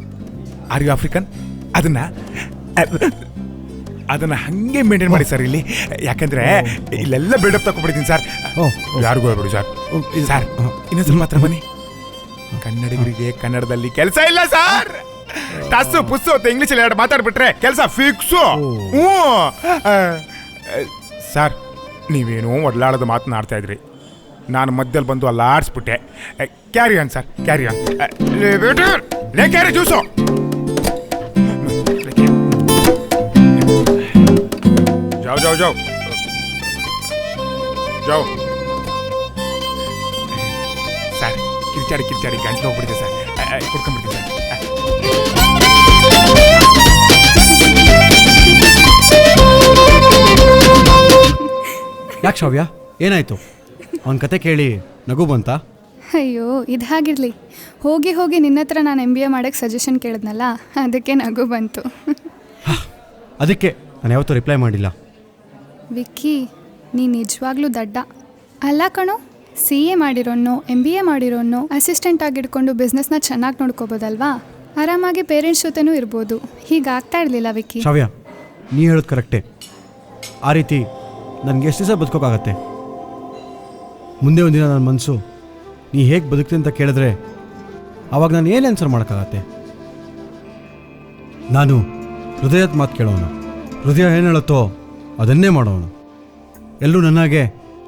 ಆರ್ ಯು ಆಫ್ರಿಕನ್, ಅದನ್ನ ಹಂಗೆ ಮೇಂಟೈನ್ ಮಾಡಿ ಸರ್ ಇಲ್ಲಿ. ಯಾಕಂದ್ರೆ ಇಲ್ಲೆಲ್ಲ ಬಿಲ್ಡಪ್ ತಗೊಂಡ್ಬಿಡ್ತೀನಿ ಸರ್. ಯಾರಿಗೂ ಹೇಳ್ಬಿಡಿ ಸರ್. ಸರ್, ಇನ್ನೊಂದ್ಸಲ ಮಾತ್ರ ಬನ್ನಿ. ಕನ್ನಡಿಗರಿಗೆ ಕನ್ನಡದಲ್ಲಿ ಕೆಲಸ ಇಲ್ಲ ಸರ್. ಟಸ್ಸು ಪುಸ್ಸು ಅಂತ ಇಂಗ್ಲೀಷಲ್ಲಿ ಎರಡು ಮಾತಾಡ್ಬಿಟ್ರೆ ಕೆಲಸ ಫಿಕ್ಸು. ಹ್ಞೂ ಸರ್, ನೀವೇನೋ ಒಡ್ಲಾಡೋದು ಮಾತನಾಡ್ತಾ ಇದ್ರಿ, ನಾನು ಮಧ್ಯದಲ್ಲಿ ಬಂದು ಅಲ್ಲ ಆಡಿಸ್ಬಿಟ್ಟೆ. Carry on sir, carry on. ಲೇ ಕ್ಯಾರಿ ಜ್ಯೂಸು. जाओ जाओ जाओ जाओ ಸರ್ ಕಿರ್ಚಾಡಿ ಗಂಟ್ಲು ಹೋಗ್ಬಿಡಿದೆ ಸರ್ ಕುಡ್ಕೊಂಡ್ಬಿಡ್ತೀನಿ ಯಾಕೆ ಶ್ರಾವ್ಯ ಏನಾಯ್ತು? ಅವನ ಕತೆ ಕೇಳಿ ನಗು ಬಂತಾ? ಅಯ್ಯೋ ಇದು ಹಾಗಿರಲಿ, ಹೋಗಿ ಹೋಗಿ ನಿನ್ನ ಹತ್ರ ನಾನು MBA ಮಾಡೋಕ್ಕೆ ಸಜೆಷನ್ ಕೇಳಿದ್ನಲ್ಲ, ಅದಕ್ಕೆ ನಗು ಬಂತು. ಅದಕ್ಕೆ ನಾನು ಯಾವತ್ತೂ ರಿಪ್ಲೈ ಮಾಡಿಲ್ಲ. ವಿಕ್ಕಿ, ನೀ ನಿಜವಾಗ್ಲೂ ದಡ್ಡ ಅಲ್ಲ ಕಣೋ. CA ಮಾಡಿರೋನು, MBA ಮಾಡಿರೋನು ಅಸಿಸ್ಟೆಂಟ್ ಆಗಿ ಇಟ್ಕೊಂಡು ಬಿಸ್ನೆಸ್ನ ಚೆನ್ನಾಗಿ ನೋಡ್ಕೋಬೋದಲ್ವಾ? ಆರಾಮಾಗಿ ಪೇರೆಂಟ್ಸ್ ಜೊತೆನೂ ಇರ್ಬೋದು. ಹೀಗಾಗ್ತಾ ಇರಲಿಲ್ಲ ವಿಕ್ಕಿ. ಶ್ರಾವ್ಯ, ನೀ ಹೇಳೋದು ಕರೆಕ್ಟೇ. ಆ ರೀತಿ ನನಗೆ ಎಷ್ಟು ದಿವಸ ಬದುಕೋಕ್ಕಾಗತ್ತೆ? ಮುಂದೆ ಒಂದಿನ ನನ್ನ ಮನಸ್ಸು ನೀ ಹೇಗೆ ಬದುಕ್ತೀನಿ ಅಂತ ಕೇಳಿದ್ರೆ ಆವಾಗ ನಾನು ಏನು ಆನ್ಸರ್ ಮಾಡೋಕ್ಕಾಗತ್ತೆ? ನಾನು ಹೃದಯದ ಮಾತು ಕೇಳೋನು, ಹೃದಯ ಏನು ಹೇಳುತ್ತೋ ಅದನ್ನೇ ಮಾಡೋನು. ಎಲ್ಲರೂ ನನಗೆ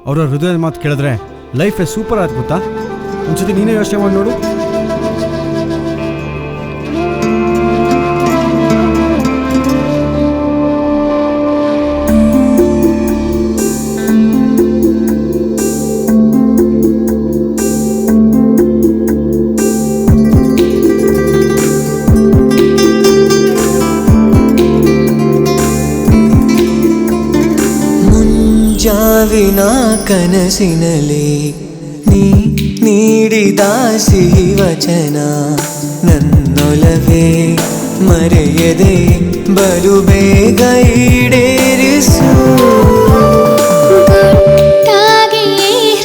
ಅವರ ಹೃದಯದ ಮಾತು ಕೇಳಿದ್ರೆ ಲೈಫೇ ಸೂಪರ್ ಆಯ್ತು ಗೊತ್ತಾ? ಒಂದ್ಸತಿ ನೀನೇ ಯೋಚನೆ ಮಾಡಿ ನೋಡು. ಮುಂಜಾವಿನ ಕನಸಿನಲ್ಲಿ ನೀ ನೀಡಿದ ಸಿಹಿ ವಚನ ನನ್ನೊಲವೇ ಮರೆಯದೆ ಬಲು ಬೇಗ ಈಡೇರಿಸು.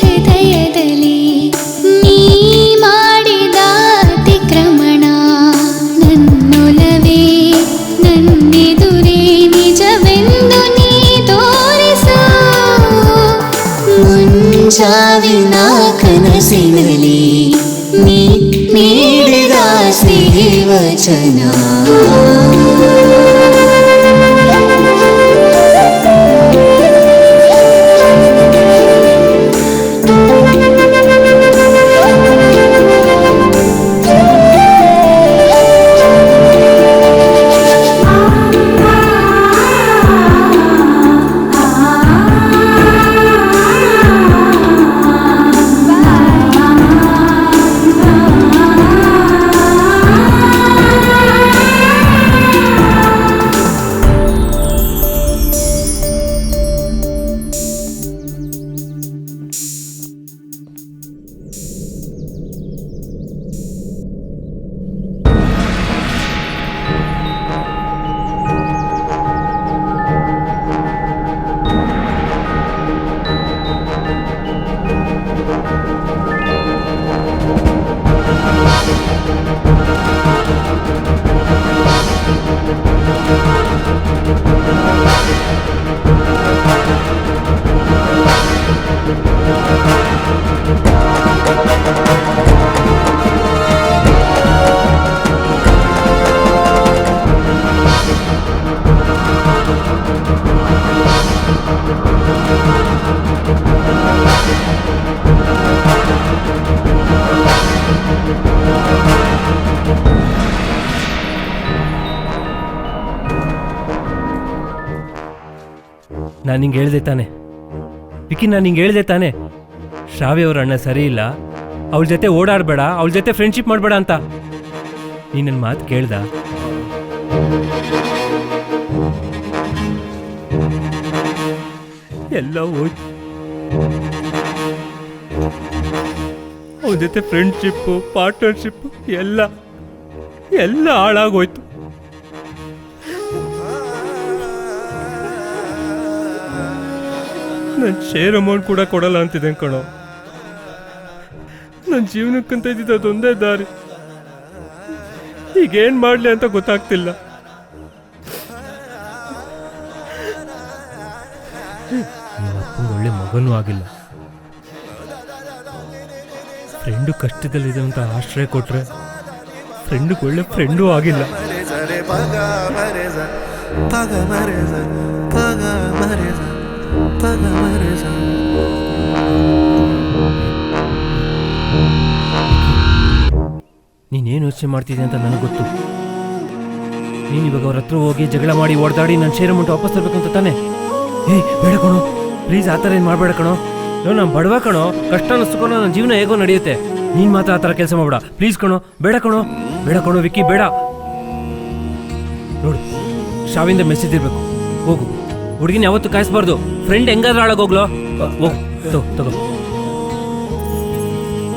ಹೃದಯದಲ್ಲಿ ನೀ ಮಾಡಿದ ಅತಿಕ್ರಮಣ ನನ್ನೊಲವೇ ನನ್ನೆದುರೇ ನಿಜವೆಂದು ನೀ ತೋರಿಸು. ಮುಂಜಾವಿನ ಕನಸಿನಲ್ಲಿ ನೀ ನೀಡಿದ ಸಿಹಿ ವಚನ. ನಾನು ನಿಂಗೆ ಹೇಳ್ದೆ ತಾನೆ ವಿಕ್ಕಿ, ನಾನು ನಿಂಗೆ ಹೇಳ್ದೆ ತಾನೆ ಶ್ರಾವ್ಯ ಅವ್ರ ಅಣ್ಣ ಸರಿ ಇಲ್ಲ, ಅವಳ ಜೊತೆ ಓಡಾಡಬೇಡ, ಅವಳ ಜೊತೆ ಫ್ರೆಂಡ್ಶಿಪ್ ಮಾಡಬೇಡ ಅಂತ. ನೀನು ನನ್ನ ಮಾತು ಕೇಳ್ದ? ಎಲ್ಲ ಹೋಯ್ತು. ಅವಳ ಜೊತೆ ಫ್ರೆಂಡ್ಶಿಪ್ಪು, ಪಾರ್ಟ್ನರ್ಶಿಪ್ಪು ಎಲ್ಲ ಎಲ್ಲ ಹಾಳಾಗೋಯ್ತು. ನನ್ನ ಶೇರ್ ಅಮೌಂಟ್ ಕೂಡ ಕೊಡಲ್ಲ ಅಂತಿದೆ ಕಣೋ. ನನ್ನ ಜೀವನಕ್ಕಂತ ಇದ್ದಿದ್ದು ಅದೊಂದೇ ದಾರಿ. ಈಗೇನು ಮಾಡಲಿ ಅಂತ ಗೊತ್ತಾಗ್ತಿಲ್ಲ. ಒಳ್ಳೆ ಮಗನೂ ಆಗಿಲ್ಲ, ಫ್ರೆಂಡು ಕಷ್ಟದಲ್ಲಿದೆ ಅಂತ ಆಶ್ರಯ ಕೊಟ್ರೆ ಫ್ರೆಂಡಿಗೆ ಒಳ್ಳೆ ಫ್ರೆಂಡೂ ಆಗಿಲ್ಲ. ನೀನೇನು ಯೋಚನೆ ಮಾಡ್ತಿದ್ದೆ ಅಂತ ನನಗೆ ಗೊತ್ತು. ನೀನು ಇವಾಗ ಅವ್ರ ಹತ್ರ ಹೋಗಿ ಜಗಳ ಮಾಡಿ ಓಡಾಡಿ ನನ್ನ ಶೇರ್ ಅಮೌಂಟ್ ವಾಪಸ್ ತರಬೇಕಂತ ತಾನೆ? ಏಯ್ ಬೇಡ ಕಣೋ, ಪ್ಲೀಸ್ ಆ ಥರ ಏನು ಮಾಡಬೇಡ ಕಣೋ. ನಾನು ಬಡವ ಕಣೋ, ಕಷ್ಟ ಅನ್ನಿಸ್ಕೊಂಡು ನನ್ನ ಜೀವನ ಹೇಗೋ ನಡೆಯುತ್ತೆ. ನೀನು ಮಾತ್ರ ಆ ಥರ ಕೆಲಸ ಮಾಡಬೇಡ ಪ್ಲೀಸ್ ಕಣೋ. ಬೇಡ ಕಣೋ, ಬೇಡ ಕಣೋ ವಿಕ್ಕಿ, ಬೇಡ. ನೋಡು, ಶಾವಿಂದ ಮೆಸೇಜ್ ಇರಬೇಕು. ಹೋಗು, ಹುಡುಗಿನ ಯಾವತ್ತೂ ಕಾಯಿಸ್ಬಾರ್ದು. ಫ್ರೆಂಡ್ ಹೆಂಗಾದ್ರೂ ಹಾಳಾಗೋಗ್ಲೋ. ಹೋಗು, ತಗೋ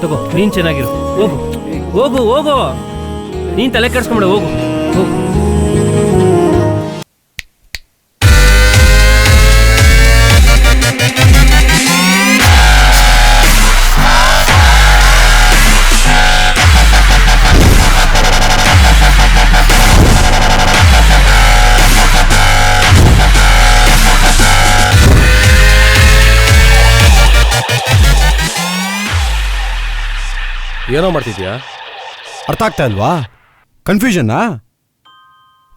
ತಗೋ, ನೀನು ಚೆನ್ನಾಗಿರು. ಹೋಗು ಹೋಗು ಹೋಗು, ನೀನು ತಲೆ ಕೆಡಿಸ್ಕೊಂಬೇಡ. ಹೋಗು ಹೋಗು. ಏನೋ ಮಾಡ್ತಿದ್ಯಾ? ಅರ್ಥ ಆಗ್ತಾ ಇಲ್ವಾ? ಕನ್ಫ್ಯೂಷನ್ನಾ?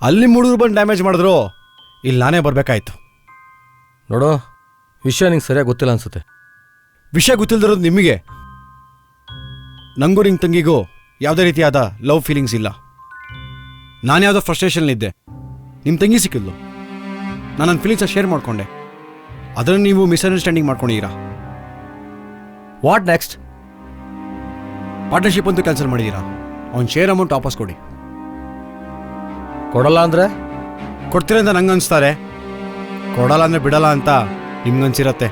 ಅಲ್ಲಿ ಮೂಡೂರು ಬಂದು ಡ್ಯಾಮೇಜ್ ಮಾಡಿದ್ರು, ಇಲ್ಲಿ ನಾನೇ ಬರಬೇಕಾಯ್ತು. ನೋಡೋ, ವಿಷಯ ನಿಂಗೆ ಸರಿಯಾಗಿ ಗೊತ್ತಿಲ್ಲ ಅನ್ಸುತ್ತೆ. ವಿಷಯ ಗೊತ್ತಿಲ್ದಿರೋದು ನಿಮಗೆ. ನನಗೂ ನಿಂಗೆ ತಂಗಿಗೂ ಯಾವುದೇ ರೀತಿಯಾದ ಲವ್ ಫೀಲಿಂಗ್ಸ್ ಇಲ್ಲ. ನಾನು ಯಾವುದೋ ಫ್ರಸ್ಟ್ರೇಷನ್ಲಿದ್ದೆ, ನಿಮ್ಮ ತಂಗಿ ಸಿಕ್ಕಿದ್ಲು, ನಾನು ನನ್ನ ಫೀಲಿಂಗ್ಸ ಶೇರ್ ಮಾಡಿಕೊಂಡೆ. ಅದನ್ನು ನೀವು ಮಿಸ್ಅಂಡರ್ಸ್ಟ್ಯಾಂಡಿಂಗ್ ಮಾಡ್ಕೊಂಡಿದ್ದೀರಾ. What next? ಪಾರ್ಟ್ನರ್ಶಿಪ್ ಅಂತೂ ಕ್ಯಾನ್ಸಲ್ ಮಾಡಿದ್ದೀರಾ. ಅವ್ನು ಶೇರ್ ಅಮೌಂಟ್ ವಾಪಸ್ ಕೊಡಿ. ಕೊಡಲ್ಲ ಅಂದರೆ? ಕೊಡ್ತೀರ ಅಂತ ನಂಗೆ ಅನಿಸ್ತಾರೆ, ಕೊಡಲ್ಲ ಅಂದರೆ ಬಿಡಲ್ಲ ಅಂತ ನಿಮ್ಗನ್ಸಿರತ್ತೆ.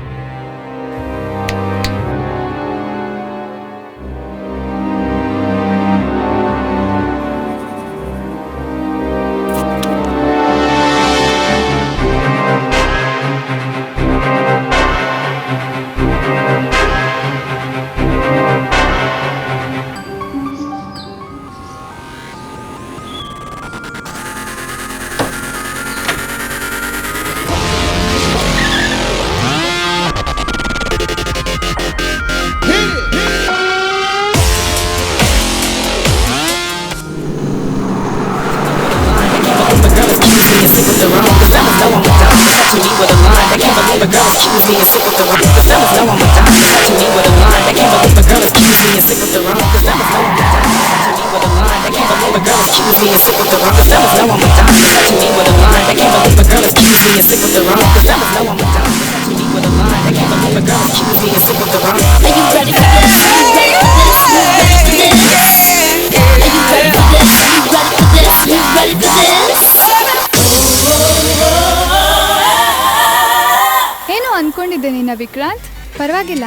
ಏನೋ ಅನ್ಕೊಂಡಿದ್ದೆ ನಿನ್ನ ವಿಕ್ರಾಂತ್, ಪರವಾಗಿಲ್ಲ,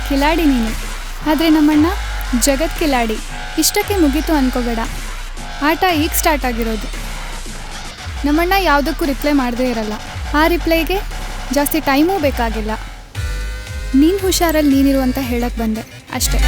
ಕಿಲಾಡಿ ನೀನು. ಆದರೆ ನಮ್ಮಣ್ಣ ಜಗತ್ ಕಿಲಾಡಿ. ಇಷ್ಟಕ್ಕೆ ಮುಗೀತು ಅನ್ಕೋಬೇಡ, ಆಟ ಈಗ ಸ್ಟಾರ್ಟ್ ಆಗಿರೋದು. ನಮ್ಮಣ್ಣ ಯಾವುದಕ್ಕೂ ರಿಪ್ಲೈ ಮಾಡದೇ ಇರಲ್ಲ. ಆ ರಿಪ್ಲೈಗೆ ಜಾಸ್ತಿ ಟೈಮೂ ಬೇಕಾಗಿಲ್ಲ. ನೀನು ಹುಷಾರಲ್ಲಿ ನೀನಿರು ಅಂತ ಹೇಳಕ್ಕೆ ಬಂದೆ ಅಷ್ಟೇ.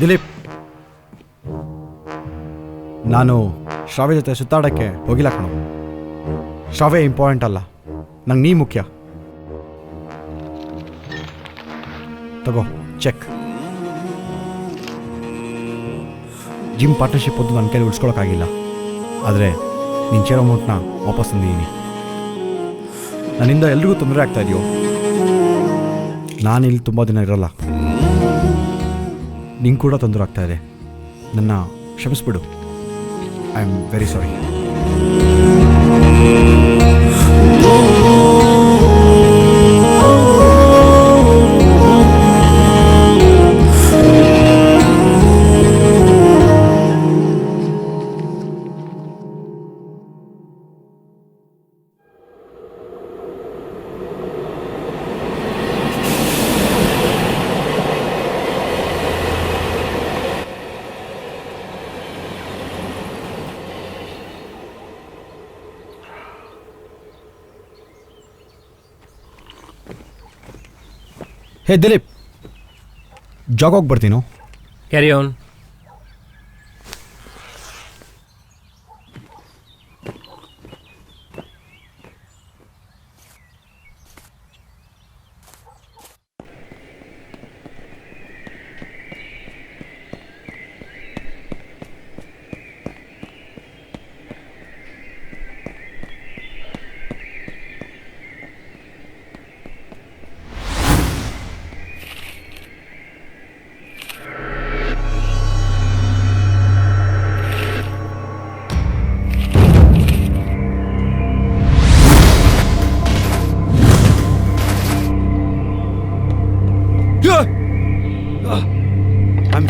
ದಿಲೀಪ್, ನಾನು ಶ್ರಾವ್ಯ ಜೊತೆ ಸುತ್ತಾಡೋಕ್ಕೆ ಹೋಗಿಲ್ಲ ಕಣೋ. ಶ್ರಾವ್ಯ ಇಂಪಾರ್ಟೆಂಟ್ ಅಲ್ಲ, ನಂಗೆ ನೀ ಮುಖ್ಯ. ತಗೋ ಚೆಕ್. ಜಿಮ್ ಪಾರ್ಟ್ನರ್ಶಿಪ್ ಅಂತೂ ನನ್ನ ಕೈಲಿ ಉಳಿಸ್ಕೊಳಕ್ಕಾಗಿಲ್ಲ, ಆದರೆ ನಿನ್ನ ಶೇರ್ ಅಮೌಂಟ್ನ ವಾಪಸ್ ತಂದಿದ್ದೀನಿ. ನನ್ನಿಂದ ಎಲ್ರಿಗೂ ತೊಂದರೆ ಆಗ್ತಾ ಇದೆಯೋ? ನಾನಿಲ್ಲಿ ತುಂಬ ದಿನ ಇರಲ್ಲ, ನಿಂಗೆ ಕೂಡ ತೊಂದರೆ ಆಗ್ತಾ ಇದೆ. ನನ್ನ ಕ್ಷಮಿಸ್ಬಿಡು. I am very sorry. Hey Dilip, ಜಾಗ್ ಹೋಗಿ ಬರ್ತೀನೋ? Carry on.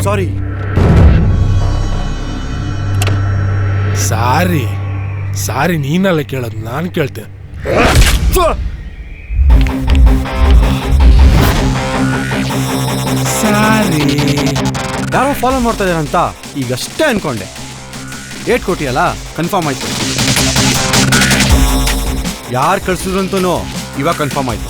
ಸಾರಿ. ಸಾರಿ ನೀನಲ್ಲ ಕೇಳೋದು, ನಾನು ಕೇಳ್ತೆ. ಸಾರಿ. ಯಾರೋ ಫಾಲೋ ಮಾಡ್ತಾ ಇದ್ದಾರೆ ಅಂತ ಈಗಷ್ಟೇ ಅನ್ಕೊಂಡೆ. ಏಟ್ ಕೊಟ್ಟಿಯಲ್ಲ, ಕನ್ಫರ್ಮ್ ಆಯ್ತು. ಯಾರು ಕಳ್ಸಿದ್ರು ಅಂತೂ ಇವಾಗ ಕನ್ಫರ್ಮ್ ಆಯ್ತು.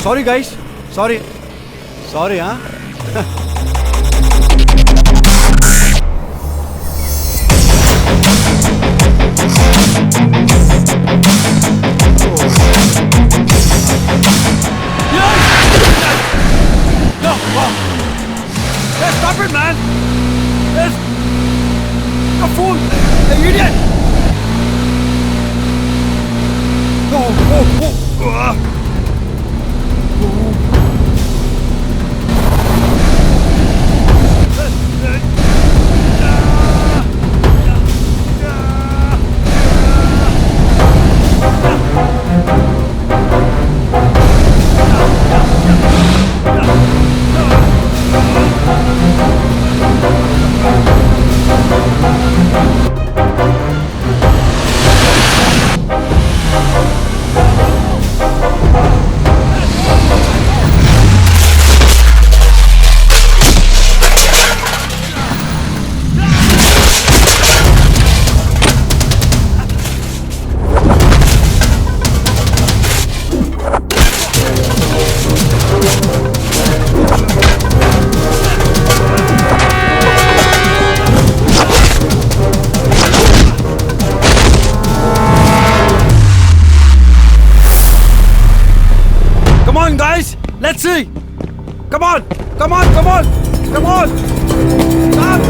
ಸಾರಿ ಗೈಸ್, ಸಾರಿ. ಹಾ. Stop it, man! A fool! An idiot! Go! Guys, let's see. Come on. Stop.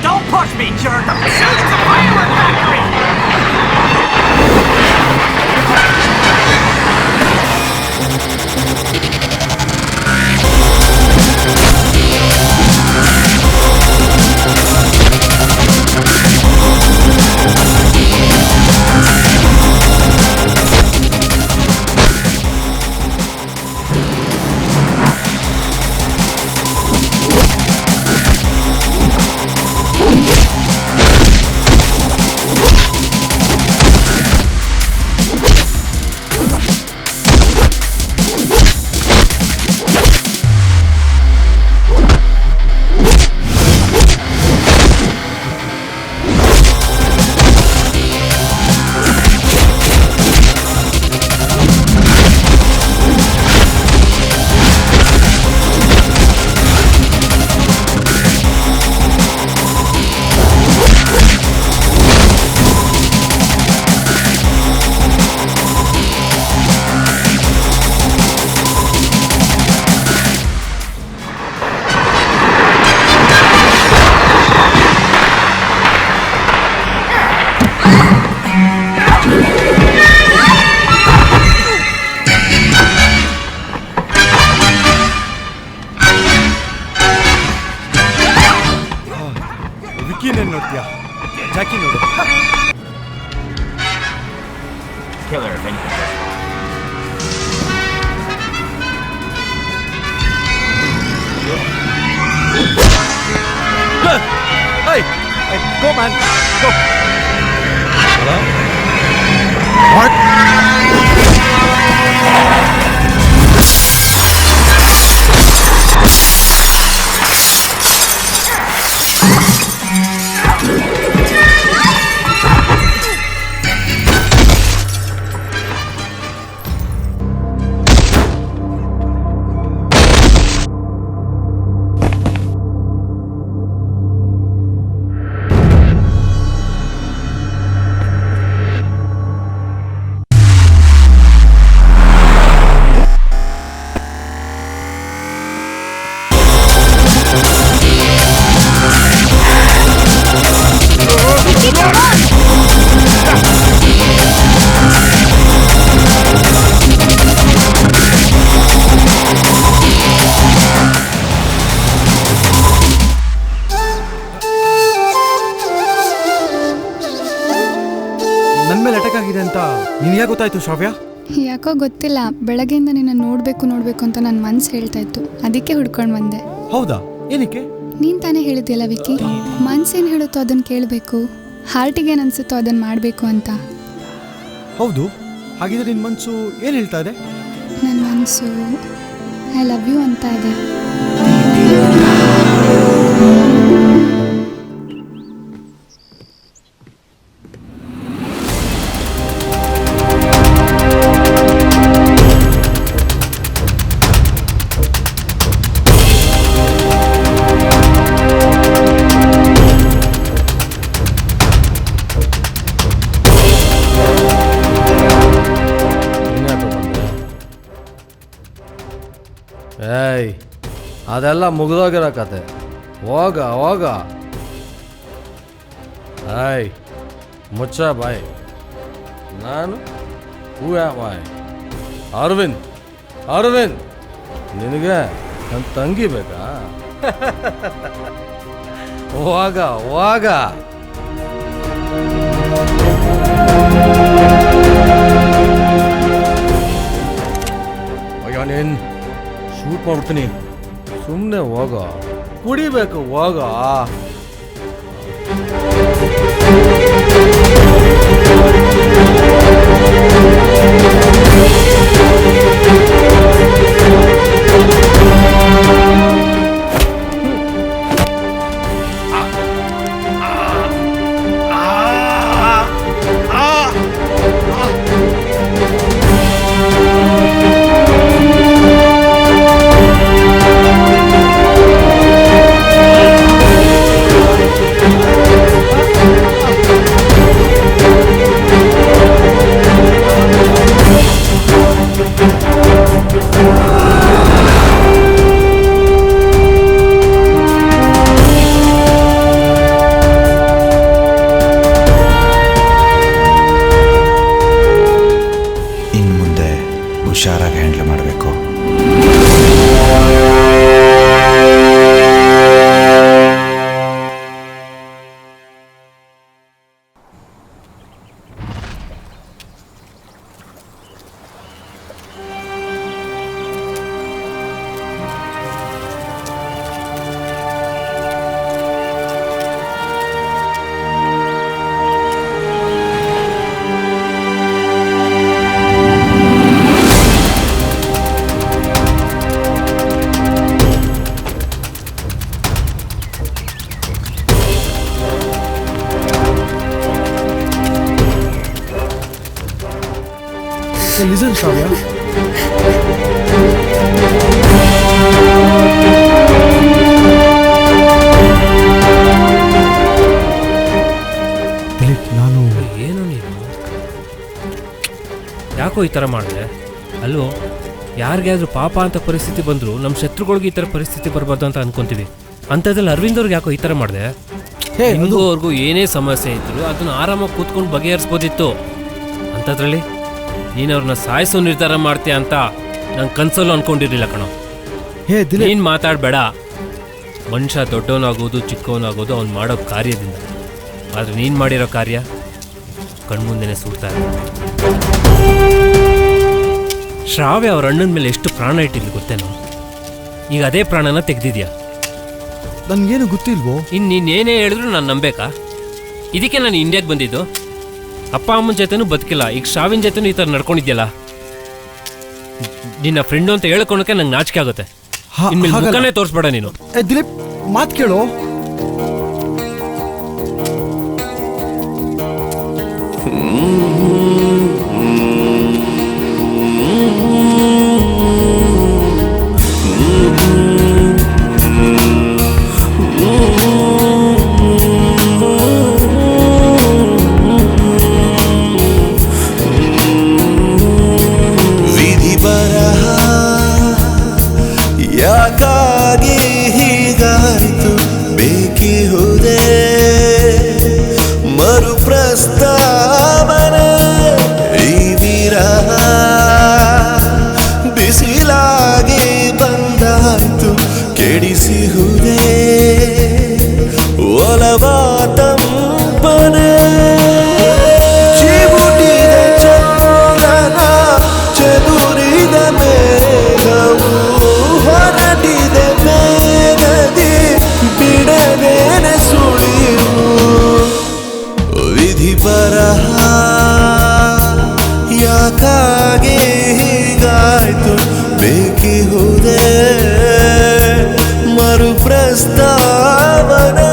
Don't push me, jerk! Shoot, it's a firework factory! ವಿಕ್ಕಿನೇನು ನೋಡ್ತೀಯಾ? Jackie ನೋಡು. Killer if anything. Hey, go man, go. Hello? What? ನನ್ನ ಮೇಲೆ attack ಆಗಿದೆ ಅಂತ ನಿನಗೆ ಗೊತ್ತಾಯ್ತು ಶ್ರಾವ್ಯ? ಯಾಕೋ ಗೊತ್ತಿಲ್ಲ, ಬೆಳಗ್ಗೆಯಿಂದ ನಿನ್ನ ನೋಡಬೇಕು ಅಂತ ನನ್ನ ಮನ್ಸು ಹೇಳ್ತಾ ಇತ್ತು, ಅದಕ್ಕೆ ಹುಡ್ಕೊಂಡು ಬಂದೆ. ಹೌದಾ? ಏನಕ್ಕೆ? ನೀನು ತಾನೇ ಹೇಳಿದ್ಯಲ್ಲ ವಿಕ್ಕಿ, ಮನ್ಸೇನು ಹೇಳುತ್ತೋ ಅದನ್ನು ಕೇಳಬೇಕು, ಹಾರ್ಟಿಗೆ ಏನು ಅನಿಸುತ್ತೋ ಅದನ್ನು ಮಾಡಬೇಕು ಅಂತ. ಹೌದು, ಹಾಗಿದ್ರೆ ನಿನ್ನ ಮನಸ್ಸು ಏನು ಹೇಳ್ತಾ ಇದೆ? ನನ್ನ ಮನಸ್ಸು ಐ ಲವ್ ಯು ಅಂತ ಇದೆ. ಏಯ್, ಅದೆಲ್ಲ ಮುಗಿದೋಗಿರೋ ಕತೆ. ಹೋಗ ಹೋಗ. ಏಯ್, ಮುಚ್ಚ ಬಾಯ್. ನಾನು ಹೂ ಬಾಯ್? ಅರವಿಂದ್, ಅರವಿಂದ್, ನಿನಗೆ ನನ್ನ ತಂಗಿ ಬೇಕಾ? ಹೋಗ ಹೋಗ. ಅಯ್ಯೋ ನೀನು ಶೂಟ್ ಮಾಡ್ಬಿಡ್ತೀನಿ. ಸುಮ್ಮನೆ ಹೋಗ. ಕುಡಿಬೇಕು ಹೋಗ. ಲಿಸನ್ ಶ್ರಾವ್ಯ, ದಿಲೀಪ್ ನಾನು ಏನು ನೀನು ಯಾಕೋ ಈ ಥರ ಮಾಡಿದೆ? ಅಲ್ಲೋ, ಯಾರಿಗಾದ್ರೂ ಪಾಪ ಅಂತ ಪರಿಸ್ಥಿತಿ ಬಂದರೂ ನಮ್ಮ ಶತ್ರುಗಳಿಗೆ ಈ ಥರ ಪರಿಸ್ಥಿತಿ ಬರ್ಬಾರ್ದು ಅಂತ ಅನ್ಕೊಂತೀವಿ. ಅಂಥದ್ರಲ್ಲಿ ಅರವಿಂದ್ ಅವ್ರಿಗೆ ಯಾಕೋ ಈ ಥರ ಮಾಡಿದೆ? ನಿಮಗೂ ಅವ್ರಿಗೂ ಏನೇ ಸಮಸ್ಯೆ ಇದ್ರು ಅದನ್ನು ಆರಾಮಾಗಿ ಕೂತ್ಕೊಂಡು ಬಗೆಹರಿಸ್ಬೋದಿತ್ತು. ಅಂಥದ್ರಲ್ಲಿ ನೀನು ಅವ್ರನ್ನ ಸಾಯಿಸೋ ನಿರ್ಧಾರ ಮಾಡ್ತೀಯ ಅಂತ ನಂಗೆ ಕನ್ಸಲ್ಲೂ ಅನ್ಕೊಂಡಿರಲಿಲ್ಲ ಕಣೋ. ನೀನು ಮಾತಾಡಬೇಡ. ಮನುಷ್ಯ ದೊಡ್ಡವನಾಗೋದು ಚಿಕ್ಕವನಾಗೋದು ಅವ್ನು ಮಾಡೋ ಕಾರ್ಯದಿಂದ, ಆದರೆ ನೀನು ಮಾಡಿರೋ ಕಾರ್ಯ ಕಣ್ಮುಂದೆನೇ ಸುಡ್ತಾ ಇದೆ. ಶ್ರಾವ್ಯ ಅವ್ರ ಅಣ್ಣನ ಮೇಲೆ ಎಷ್ಟು ಪ್ರಾಣ ಇಟ್ಟಿದ್ಲು ಗೊತ್ತೇನೋ? ಈಗ ಅದೇ ಪ್ರಾಣನ ತೆಗೆದಿದ್ಯಾ? ನನ್ಗೇನು ಗೊತ್ತಿಲ್ವೋ? ಇನ್ನು ನೀನೇನೇ ಹೇಳಿದ್ರು ನಾನು ನಂಬೇಕಾ? ಇದಕ್ಕೆ ನಾನು ಇಂಡಿಯಾಗೆ ಬಂದಿದ್ದು. ಅಪ್ಪ ಅಮ್ಮನ ಜೊತೆನೂ ಬದುಕಿಲ್ಲ, ಈಗ ಶ್ರಾವಿನ ಜೊತೆನೂ ಈ ಥರ ನಡ್ಕೊಂಡಿದ್ಯಲ್ಲ. ನಿನ್ನ ಫ್ರೆಂಡು ಅಂತ ಹೇಳ್ಕೊಳಕ್ಕೆ ನಂಗೆ ನಾಚಿಕೆ ಆಗುತ್ತೆ. ಇನ್ಮೇಲೆ ಮುಖನೇ ತೋರಿಸ್ಬೇಡ ನೀನು. ದಿಲೀಪ್ ಮಾತು ಕೇಳು. ವಿಧಿ ಬರಹ ಯಾಕಾಗಿ ಹೀಗಾಯ್ತು ಬೇಕಿಹುದೇ ಮರು ಪ್ರಸ್ತಾವನೆ ಈ ವಿರಹ ಬಿಸಿಲಾಗಿ ಬಂದಾಯ್ತು ಕೆಡಿಸಿಹುದೇ ಒಲವ ತಂಪನೆ ಚಿವುಟಿದ ಚಂದ್ರನ ಚದುರಿದ ಮೇಘವು ಹೊರಟಿದೆ ಮೇಘದಿ ಬಿಡದೇನೆ ಸುಳಿವು ವಿಧಿ ಬರಹ ಯಾಕಾಗಿ ಹೀಗಾಯ್ತು ಬೇಕಿಹುದೇ ಮರು ಪ್ರಸ್ತಾವನೆ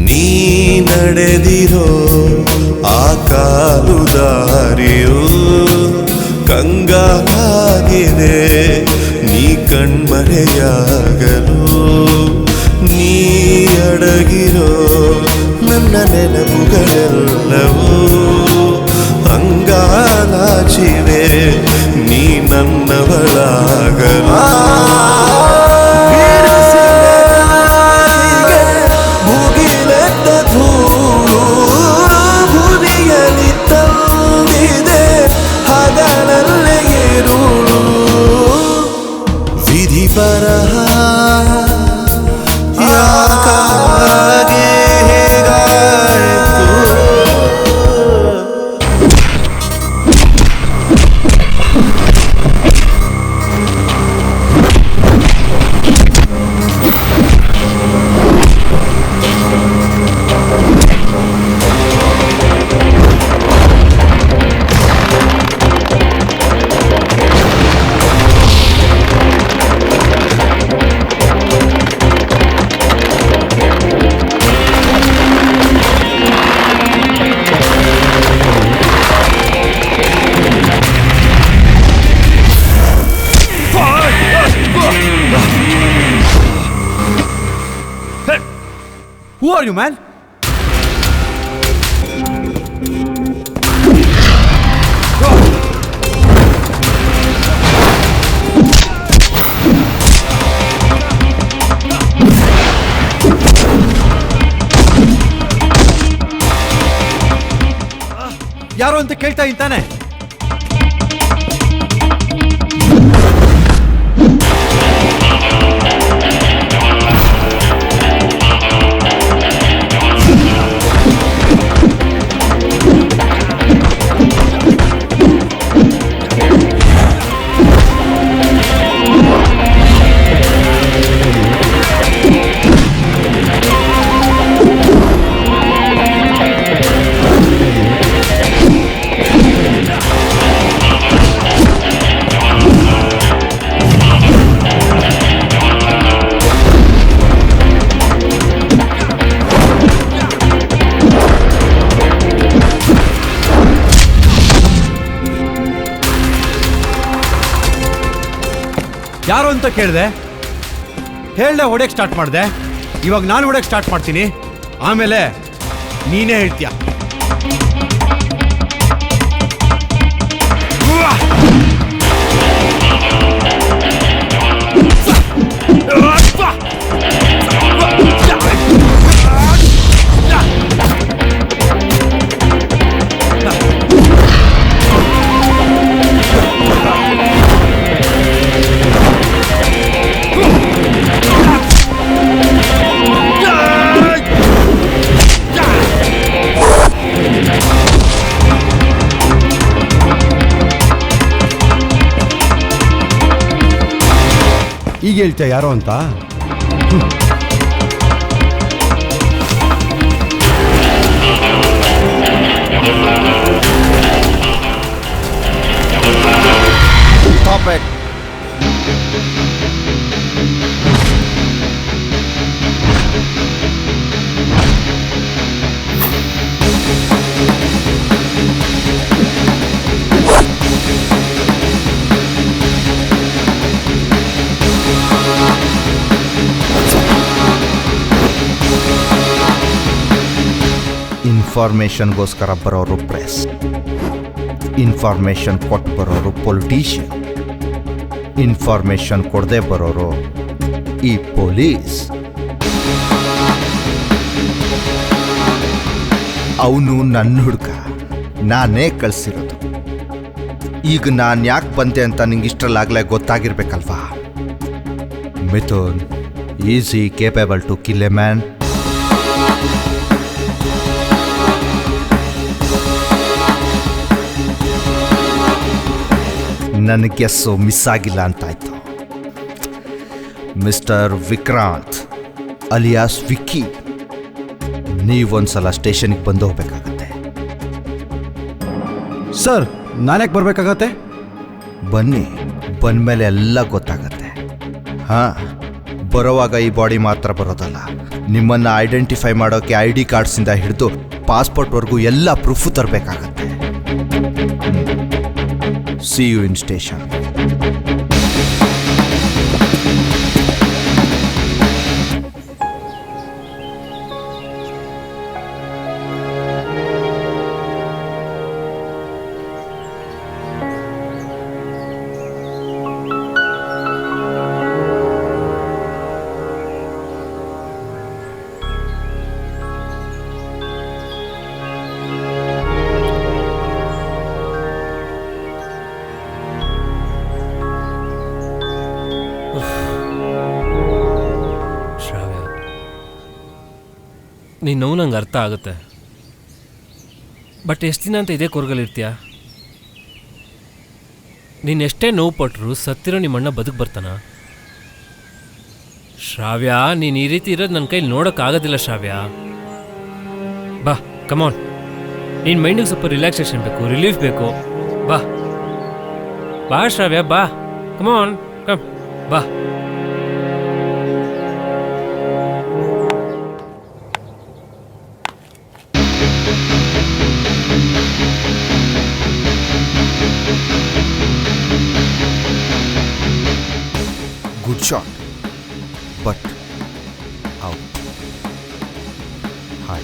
ನೀ ನಡೆದಿರೋ ಆ ಕಾಲು ದಾರಿಯು ಕಂಗಾಲಾಗಿದೆ ನೀ ಕಣ್ಮರೆಯಾಗಲು ನೀ ಅಡಗಿರೋ ನನ್ನ ನೆನಪುಗಳೆಲ್ಲವೂ ಅಂಗಾಲಾಚಿವೆ ನೀ ನನ್ನವಳಾಗಲು ಮುಗಿಲೆದ್ದ ಧೂಳು ಭುವಿಯಲ್ಲಿ ತಂದಿದೆ ಹಗಲಲ್ಲೇ ಇರುಳು ವಿಧಿ ಬರಹ ಯಾಕಾಗಿ ಹೀಗಾಯ್ತು Who are you, man? ಯಾರು ಅಂತ ಕೇಳ್ತಾ ಇದ್ದಾನೆ. ಯಾರು ಅಂತ ಕೇಳಿದೆ, ಹೇಳ್ದೆ ಹೊಡೆಯಕ್ಕೆ ಸ್ಟಾರ್ಟ್ ಮಾಡಿದೆ. ಇವಾಗ ನಾನು ಹೊಡೆಯಕ್ಕೆ ಸ್ಟಾರ್ಟ್ ಮಾಡ್ತೀನಿ, ಆಮೇಲೆ ನೀನೇ ಹೇಳ್ತೀಯ. ಈಗ ಹೇಳ್ತೀಯ ಯಾರೋ ಅಂತ? Stop it. ಇನ್ಫಾರ್ಮೇಷನ್ಗೋಸ್ಕರ ಬರೋರು ಪ್ರೆಸ್, ಇನ್ಫಾರ್ಮೇಷನ್ ಕೊಟ್ಟು ಬರೋರು ಪೊಲಿಟಿಷಿಯನ್, ಇನ್ಫಾರ್ಮೇಷನ್ ಕೊಡದೆ ಬರೋರು ಈ ಪೊಲೀಸ್. ಅವನು ನನ್ನ ಹುಡುಗ, ನಾನೇ ಕಳಿಸಿರೋದು. ಈಗ ನಾನು ಯಾಕೆ ಬಂದೆ ಅಂತ ನಿಂಗೆ ಇಷ್ಟರಲ್ಲಾಗಲೇ ಗೊತ್ತಾಗಿರ್ಬೇಕಲ್ವಾ? Mithun is he capable to kill a man? ನನಗೆ ಗೆಸ್ಸು ಮಿಸ್ ಆಗಿಲ್ಲ ಅಂತಾಯ್ತು. ಮಿಸ್ಟರ್ ವಿಕ್ರಾಂತ್ ಅಲಿಯಾಸ್ ವಿಕ್ಕಿ, ನೀವೊಂದ್ಸಲ ಸ್ಟೇಷನ್ಗೆ ಬಂದು ಹೋಗ್ಬೇಕಾಗತ್ತೆ. ಸರ್, ನಾನ್ಯಾಕೆ ಬರಬೇಕಾಗತ್ತೆ? ಬನ್ನಿ, ಬಂದಮೇಲೆ ಎಲ್ಲ ಗೊತ್ತಾಗತ್ತೆ. ಹಾಂ, ಬರೋವಾಗ ಈ ಬಾಡಿ ಮಾತ್ರ ಬರೋದಲ್ಲ, ನಿಮ್ಮನ್ನು ಐಡೆಂಟಿಫೈ ಮಾಡೋಕ್ಕೆ ID ಕಾರ್ಡ್ಸಿಂದ ಹಿಡಿದು ಪಾಸ್ಪೋರ್ಟ್ವರೆಗೂ ಎಲ್ಲ proof ತರಬೇಕಾಗತ್ತೆ. See you in station. ನೀನು ನೋವು ನಂಗೆ ಅರ್ಥ ಆಗುತ್ತೆ, ಬಟ್ ಎಷ್ಟು ದಿನ ಅಂತ ಇದೇ ಕೊರಗಲಿರ್ತೀಯ? ನೀನು ಎಷ್ಟೇ ನೋವು ಪಟ್ಟರು ಸತ್ತಿರೋ ನಿಮ್ಮಣ್ಣ ಬದುಕು ಬರ್ತಾನ? ಶ್ರಾವ್ಯ, ನೀನು ಈ ರೀತಿ ಇರೋದು ನನ್ನ ಕೈಲಿ ನೋಡೋಕ್ಕಾಗೋದಿಲ್ಲ ಶ್ರಾವ್ಯ. ಬಾ, ಕಮಾನ್, ನಿನ್ನ ಮೈಂಡಿಗೆ ಸ್ವಲ್ಪ ರಿಲ್ಯಾಕ್ಸೇಷನ್ ಬೇಕು, ರಿಲೀಫ್ ಬೇಕು. ಬಾ ಬಾ ಶ್ರಾವ್ಯ, ಬಾ, ಕಮಾನ್, ಕಮ್, ಬಾ. Good shot, but out. Hi.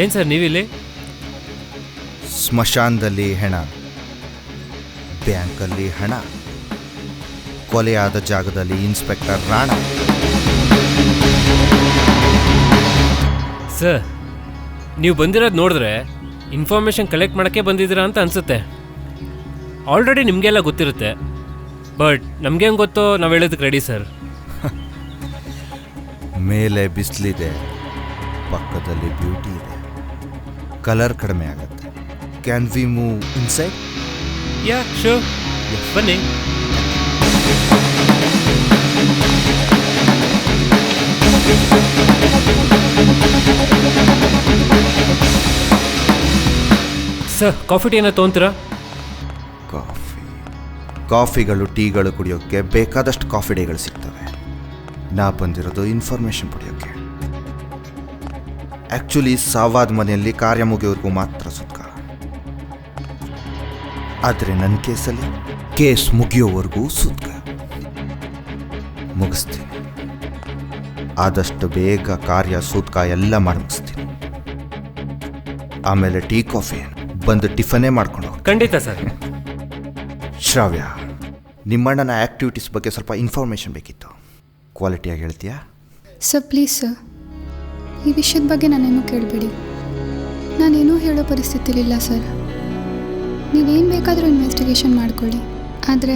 ಏನು ಸರ್ ನೀವಿಲ್ಲಿ? ಸ್ಮಶಾನದಲ್ಲಿ ಹೆಣ, ಬ್ಯಾಂಕಲ್ಲಿ ಹಣ, ಕೊಲೆಯಾದ ಜಾಗದಲ್ಲಿ ಇನ್ಸ್ಪೆಕ್ಟರ್ ರಾಣ. ಸರ್, ನೀವು ಬಂದಿರೋದು ನೋಡಿದ್ರೆ ಇನ್ಫಾರ್ಮೇಷನ್ ಕಲೆಕ್ಟ್ ಮಾಡೋಕ್ಕೆ ಬಂದಿದ್ದೀರಾ ಅಂತ ಅನಿಸುತ್ತೆ. ಆಲ್ರೆಡಿ ನಿಮಗೆಲ್ಲ ಗೊತ್ತಿರುತ್ತೆ, ಬಟ್ ನಮ್ಗೆ ಹೆಂಗೆ ಗೊತ್ತೋ ನಾವು ಹೇಳೋದಕ್ಕೆ ರೆಡಿ ಸರ್. ಮೇಲೆ ಬಿಸಿಲಿದೆ, ಪಕ್ಕದಲ್ಲಿ ಬ್ಯೂಟಿ ಇದೆ, ಕಲರ್ ಕಡಿಮೆ ಆಗುತ್ತೆ. Can we move inside? Yeah sure, ಬನ್ನಿ. ಸರ್, ಕಾಫಿ ಟೀ ಏನೋ ತೊಗೊಂತೀರಾ? ಕಾಫಿಗಳು ಟೀಗಳು ಕುಡಿಯೋಕ್ಕೆ ಬೇಕಾದಷ್ಟು ಕಾಫಿ ಡೇಗಳು ಸಿಗ್ತವೆ. ನಾ ಬಂದಿರೋದು ಇನ್ಫಾರ್ಮೇಷನ್ ಪಡೆಯೋಕ್ಕೆ. ಆ್ಯಕ್ಚುಲಿ ಸಾವಾದ ಮನೆಯಲ್ಲಿ ಕಾರ್ಯ ಮುಗಿಯೋರ್ಗೂ ಮಾತ್ರ ಸುತ್ತ. ಆದರೆ ನನ್ನ ಕೇಸಲ್ಲಿ ಕೇಸ್ ಮುಗಿಯೋವರೆಗೂ ಸೂತ್ಕ ಮುಗಿಸ್ತೀನಿ. ಆದಷ್ಟು ಬೇಗ ಕಾರ್ಯ ಸೂತ್ಕ ಎಲ್ಲ ಮಾಡಿ ಮುಗಿಸ್ತೀನಿ. ಆಮೇಲೆ ಟೀ ಕಾಫಿ ಬಂದು ಟಿಫನೇ ಮಾಡ್ಕೊಂಡು ಹೋಗಿ. ಖಂಡಿತ ಸರ್. ಶ್ರಾವ್ಯ, ನಿಮ್ಮಣ್ಣನ ಆ್ಯಕ್ಟಿವಿಟೀಸ್ ಬಗ್ಗೆ ಸ್ವಲ್ಪ ಇನ್ಫಾರ್ಮೇಷನ್ ಬೇಕಿತ್ತು. ಕ್ವಾಲಿಟಿಯಾಗಿ ಹೇಳ್ತೀಯಾ? ಸರ್ ಪ್ಲೀಸ್ ಸರ್, ಈ ವಿಷಯದ ಬಗ್ಗೆ ನಾನೇನು ಕೇಳಬೇಡಿ. ನಾನೇನೂ ಹೇಳೋ ಪರಿಸ್ಥಿತಿಲಿಲ್ಲ ಸರ್. ನೀವೇನು ಬೇಕಾದರೂ ಇನ್ವೆಸ್ಟಿಗೇಷನ್ ಮಾಡ್ಕೊಳ್ಳಿ, ಆದರೆ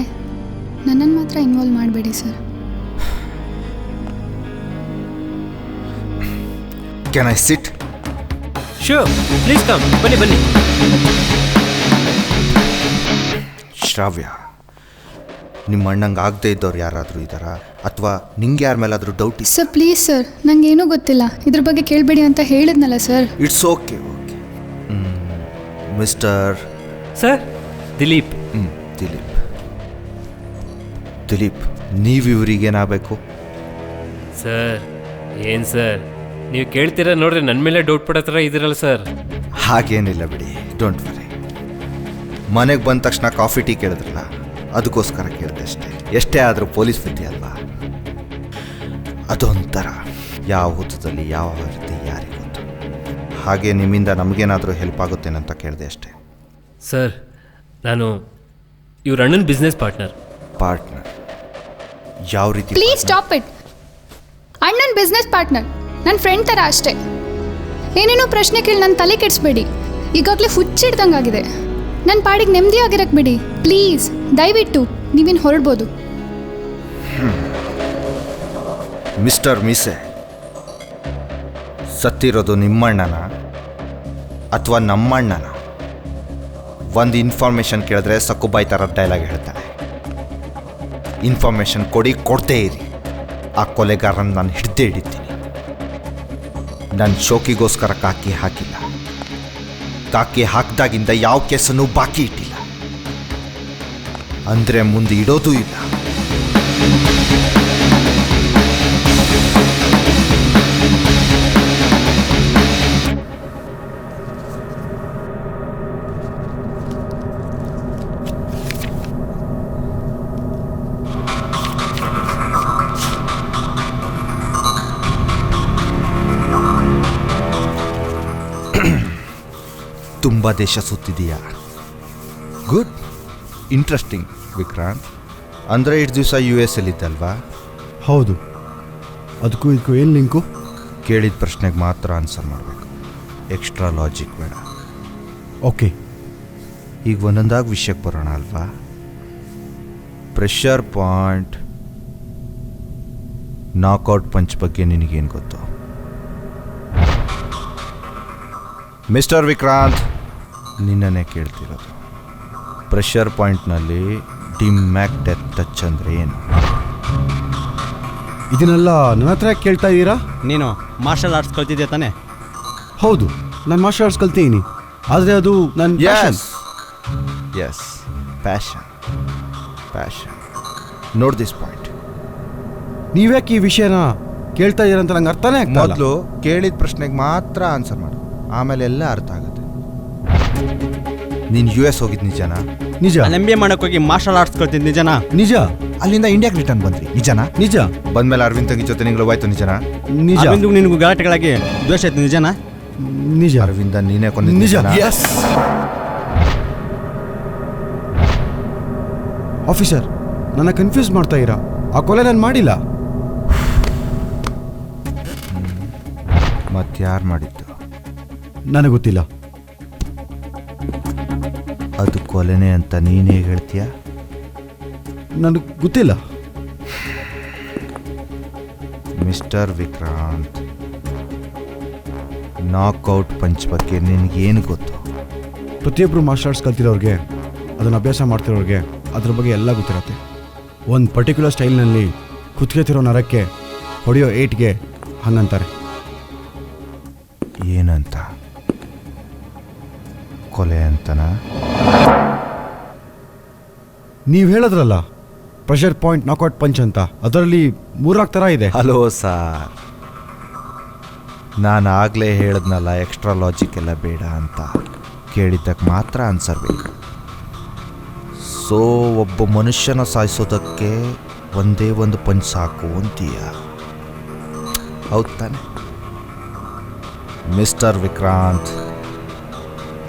ನನ್ನನ್ನು ಮಾತ್ರ ಇನ್ವಾಲ್ವ್ ಮಾಡಬೇಡಿ sir. Can I sit? Sure, please come. ಬನ್ನಿ ಬನ್ನಿ. ಶ್ರಾವ್ಯ, ನಿಮ್ಮ ಅಣ್ಣಂಗೆ ಆಗದೆ ಇದ್ದವ್ರು ಯಾರಾದರೂ ಇದ್ದಾರಾ, ಅಥವಾ ನಿಂಗೆ ಯಾರ ಮೇಲಾದರೂ ಡೌಟ್ ಇದೆ? ಸರ್ ಪ್ಲೀಸ್ ಸರ್, ನನಗೇನೂ ಗೊತ್ತಿಲ್ಲ, ಇದ್ರ ಬಗ್ಗೆ ಕೇಳಬೇಡಿ ಅಂತ ಹೇಳಿದ್ನಲ್ಲ sir. It's okay okay. Mister sir Dilip. Dilip, Dilip, ನೀವು ಇವರಿಗೇನಾಗಬೇಕು? ಸರ್ ಏನು ಸರ್ ನೀವು ಕೇಳ್ತೀರಾ ನೋಡ್ರಿ, ನನ್ನ ಮೇಲೆ ಡೌಟ್ ಪಡೋ ಥರ ಇದ್ದೀರಲ್ಲ ಸರ್. ಹಾಗೇನಿಲ್ಲ ಬಿಡಿ, ಡೋಂಟ್ ವರಿ. ಮನೆಗೆ ಬಂದ ತಕ್ಷಣ ಕಾಫಿ ಟೀ ಕೇಳಿದ್ರಲ್ಲ, ಅದಕ್ಕೋಸ್ಕರ ಕೇಳಿದೆ ಅಷ್ಟೇ. ಎಷ್ಟೇ ಆದರೂ ಪೊಲೀಸ್ ವಿದ್ಯೆ ಅಲ್ವಾ, ಅದೊಂಥರ ಯಾವ ಹೊತ್ತದಲ್ಲಿ ಯಾವ ರೀತಿ ಯಾರಿಗೆ ಗೊತ್ತು. ಹಾಗೆ ನಿಮ್ಮಿಂದ ನಮಗೇನಾದರೂ ಹೆಲ್ಪ್ ಆಗುತ್ತೇನಂತ ಕೇಳಿದೆ ಅಷ್ಟೇ. ಸರ್ ನಾನು ಇವ್ರ ಅಣ್ಣನ ಬಿಸ್ನೆಸ್ ಪಾರ್ಟ್ನರ್. ಪಾರ್ಟ್ನರ್? ಯಾವ ರೀತಿ? Please stop it. ಅಣ್ಣನ ಬಿಸ್ನೆಸ್ ಪಾರ್ಟ್ನರ್, ನನ್ನ ಫ್ರೆಂಡ್ ಥರ ಅಷ್ಟೇ. ಏನೇನೋ ಪ್ರಶ್ನೆ ಕೇಳಿ ನನ್ನ ತಲೆ ಕೆಡಿಸ್ಬೇಡಿ. ಈಗಾಗಲೇ ಹುಚ್ಚಿಡ್ದಂಗಾಗಿದೆ. ನನ್ನ ಪಾಡಿಗೆ ನೆಮ್ಮದಿಯಾಗಿರಕ್ಕೆ ಬಿಡಿ ಪ್ಲೀಸ್. ದಯವಿಟ್ಟು ನೀವೇನು ಹೊರಡ್ಬೋದು. ಮಿಸ್ಟರ್ ಮೀಸೆ, ಸತ್ತಿರೋದು ನಿಮ್ಮಣ್ಣನ ಅಥವಾ ನಮ್ಮಣ್ಣನ? ಒಂದು ಇನ್ಫಾರ್ಮೇಷನ್ ಕೇಳಿದ್ರೆ ಸಕ್ಕುಬಾಯಿ ಥರ ಡೈಲಾಗ್ ಹೇಳ್ತಾನೆ. ಇನ್ಫಾರ್ಮೇಷನ್ ಕೊಡಿ, ಕೊಡ್ತೇ ಇರಿ. ಆ ಕೊಲೆಗಾರನ ನಾನು ಹಿಡ್ದೇ ಹಿಡಿತೀನಿ. ನನ್ನ ಶೋಕಿಗೋಸ್ಕರ ಕಾಕಿ ಹಾಕಿಲ್ಲ. ಕಾಕಿ ಹಾಕಿದಾಗಿಂದ ಯಾವ ಕೇಸನ್ನು ಬಾಕಿ ಇಟ್ಟಿಲ್ಲ. ಅಂದರೆ ಮುಂದೆ ಇಡೋದೂ ಇಲ್ಲ. ತುಂಬ ದೇಶ ಸುತ್ತಿದೀಯಾ? Good, interesting Vikrant. ಅಂದರೆ ಇಷ್ಟು ದಿವಸ US ಅಲ್ಲಿದ್ದಲ್ವಾ? ಹೌದು. ಅದಕ್ಕೂ ಇದಕ್ಕೂ ಏನು ಲಿಂಕು? ಕೇಳಿದ ಪ್ರಶ್ನೆಗೆ ಮಾತ್ರ ಆನ್ಸರ್ ಮಾಡಬೇಕು, ಎಕ್ಸ್ಟ್ರಾ ಲಾಜಿಕ್ ಬೇಡ. ಓಕೆ, ಈಗ ಒಂದೊಂದಾಗಿ ವಿಷಯಕ್ಕೆ ಬರೋಣ ಅಲ್ವಾ? ಪ್ರೆಷರ್ ಪಾಯಿಂಟ್ ನಾಕ್ಔಟ್ ಪಂಚ್ ಬಗ್ಗೆ ನಿನಗೇನು ಗೊತ್ತು? ಮಿಸ್ಟರ್ ವಿಕ್ರಾಂತ್, ನಿನ್ನನ್ನೇ ಕೇಳ್ತಿರೋದು. ಪ್ರೆಷರ್ ಪಾಯಿಂಟ್ನಲ್ಲಿ ಡಿಮ್ಯಾಕ್ ಡೆತ್ ಟಚ್ ಅಂದರೆ ಏನು? ಇದನ್ನೆಲ್ಲ ನನ್ನ ಹತ್ರ ಕೇಳ್ತಾ ಇದ್ದೀರಾ? ನೀನು ಮಾರ್ಷಲ್ ಆರ್ಟ್ಸ್ ಕಲ್ತಿದ್ಯಾ ತಾನೆ? ಹೌದು, ನಾನು ಮಾರ್ಷಲ್ ಆರ್ಟ್ಸ್ ಕಲ್ತಿದ್ದೀನಿ. ಆದರೆ ಅದು ನನ್ನ ಎಸ್ ಪ್ಯಾಷನ್. Note this point. ನೀವ್ಯಾಕೆ ಈ ವಿಷಯನ ಕೇಳ್ತಾ ಇದ್ದೀರ ಅಂತ ನಂಗೆ ಅರ್ಥನೇ ಆಗ್ತಾ ಇಲ್ಲ. ಮೊದಲು ಕೇಳಿದ ಪ್ರಶ್ನೆಗೆ ಮಾತ್ರ ಆನ್ಸರ್ ಮಾಡು, ಆಮೇಲೆ ಎಲ್ಲ ಅರ್ಥ ಆಗುತ್ತೆ. ನೀನು US ಹೋಗಿದ್ದು ನಿಜನಾ? ನಿಜ. MBA ಮಾಡೋಕ್ಕೋಗಿ ಮಾರ್ಷಲ್ ಆರ್ಟ್ಸ್ ಕಲ್ತಿದ್ದು ನಿಜನಾ? ನಿಜ. ಅಲ್ಲಿಂದ ಇಂಡಿಯಾಗೆ ರಿಟರ್ನ್ ಬಂದ್ರಿ ನಿಜನಾ? ನಿಜ. ಬಂದ್ಮೇಲೆ ಅರವಿಂದ್ ತಂಗಿ ಜೊತೆ ನಿಂಗಳು ಹೋಯ್ತು ನಿಜನಾ? ನಿಜ. ಅರವಿಂದ್ ನಿನಗೂ ಗಲಾಟೆಗಳಾಗಿ ದ್ವೇಷ ಆಯ್ತು ನಿಜನಾ? ನಿಜ. ಅರವಿಂದ ನೀನೇ ಕೊಂದ ನಿಜ. ಎಸ್. ಆಫೀಸರ್, ನನ್ನ ಕನ್ಫ್ಯೂಸ್ ಮಾಡ್ತಾ ಇರಾ. ಆ ಕೊಲೆ ನಾನು ಮಾಡಿಲ್ಲ. ಮತ್ಯಾರು ಮಾಡಿದ್ದು? ನನಗೆ ಗೊತ್ತಿಲ್ಲ. ಅದು ಕೊಲೆನೇ ಅಂತ ನೀನು ಹೇಗೆ ಹೇಳ್ತೀಯ? ನನಗೆ ಗೊತ್ತಿಲ್ಲ. ಮಿಸ್ಟರ್ ವಿಕ್ರಾಂತ್, ನಾಕ್ಔಟ್ ಪಂಚ್ ಬಗ್ಗೆ ನಿನಗೇನು ಗೊತ್ತು? ಪ್ರತಿಯೊಬ್ಬರು ಮಾರ್ಷಲ್ ಆರ್ಟ್ಸ್ ಕಲ್ತಿರೋರಿಗೆ, ಅದನ್ನು ಅಭ್ಯಾಸ ಮಾಡ್ತಿರೋರಿಗೆ ಅದ್ರ ಬಗ್ಗೆ ಎಲ್ಲ ಗೊತ್ತಿರತ್ತೆ. ಒಂದು ಪರ್ಟಿಕ್ಯುಲರ್ ಸ್ಟೈಲ್ನಲ್ಲಿ ಕುತ್ಕೆತಿರೋ ನರಕ್ಕೆ ಹೊಡೆಯೋ ಏಟ್ಗೆ ಹಂಗಂತಾರೆ. ಏನಂತ? ಕೊಲೆ ಅಂತನಾ? ನೀವು ಹೇಳಿದ್ರಲ್ಲ ಪ್ರೆಷರ್ ಪಾಯಿಂಟ್ ನಾಕ್ಔಟ್ ಪಂಚ್ ಅಂತ, ಅದರಲ್ಲಿ 3 ಥರ ಇದೆ. ಹಲೋ ಸಾರ್, ನಾನು ಆಗಲೇ ಹೇಳಿದ್ನಲ್ಲ ಎಕ್ಸ್ಟ್ರಾ ಲಾಜಿಕ್ ಎಲ್ಲ ಬೇಡ ಅಂತ. ಕೇಳಿದ್ದಕ್ಕೆ ಮಾತ್ರ ಆನ್ಸರ್ ಬೇಕು. ಸೊ ಒಬ್ಬ ಮನುಷ್ಯನ ಸಾಯಿಸೋದಕ್ಕೆ ಒಂದೇ ಒಂದು ಪಂಚ್ ಸಾಕು ಅಂತೀಯ, ಹೌದು ತಾನೆ? ಮಿಸ್ಟರ್ ವಿಕ್ರಾಂತ್,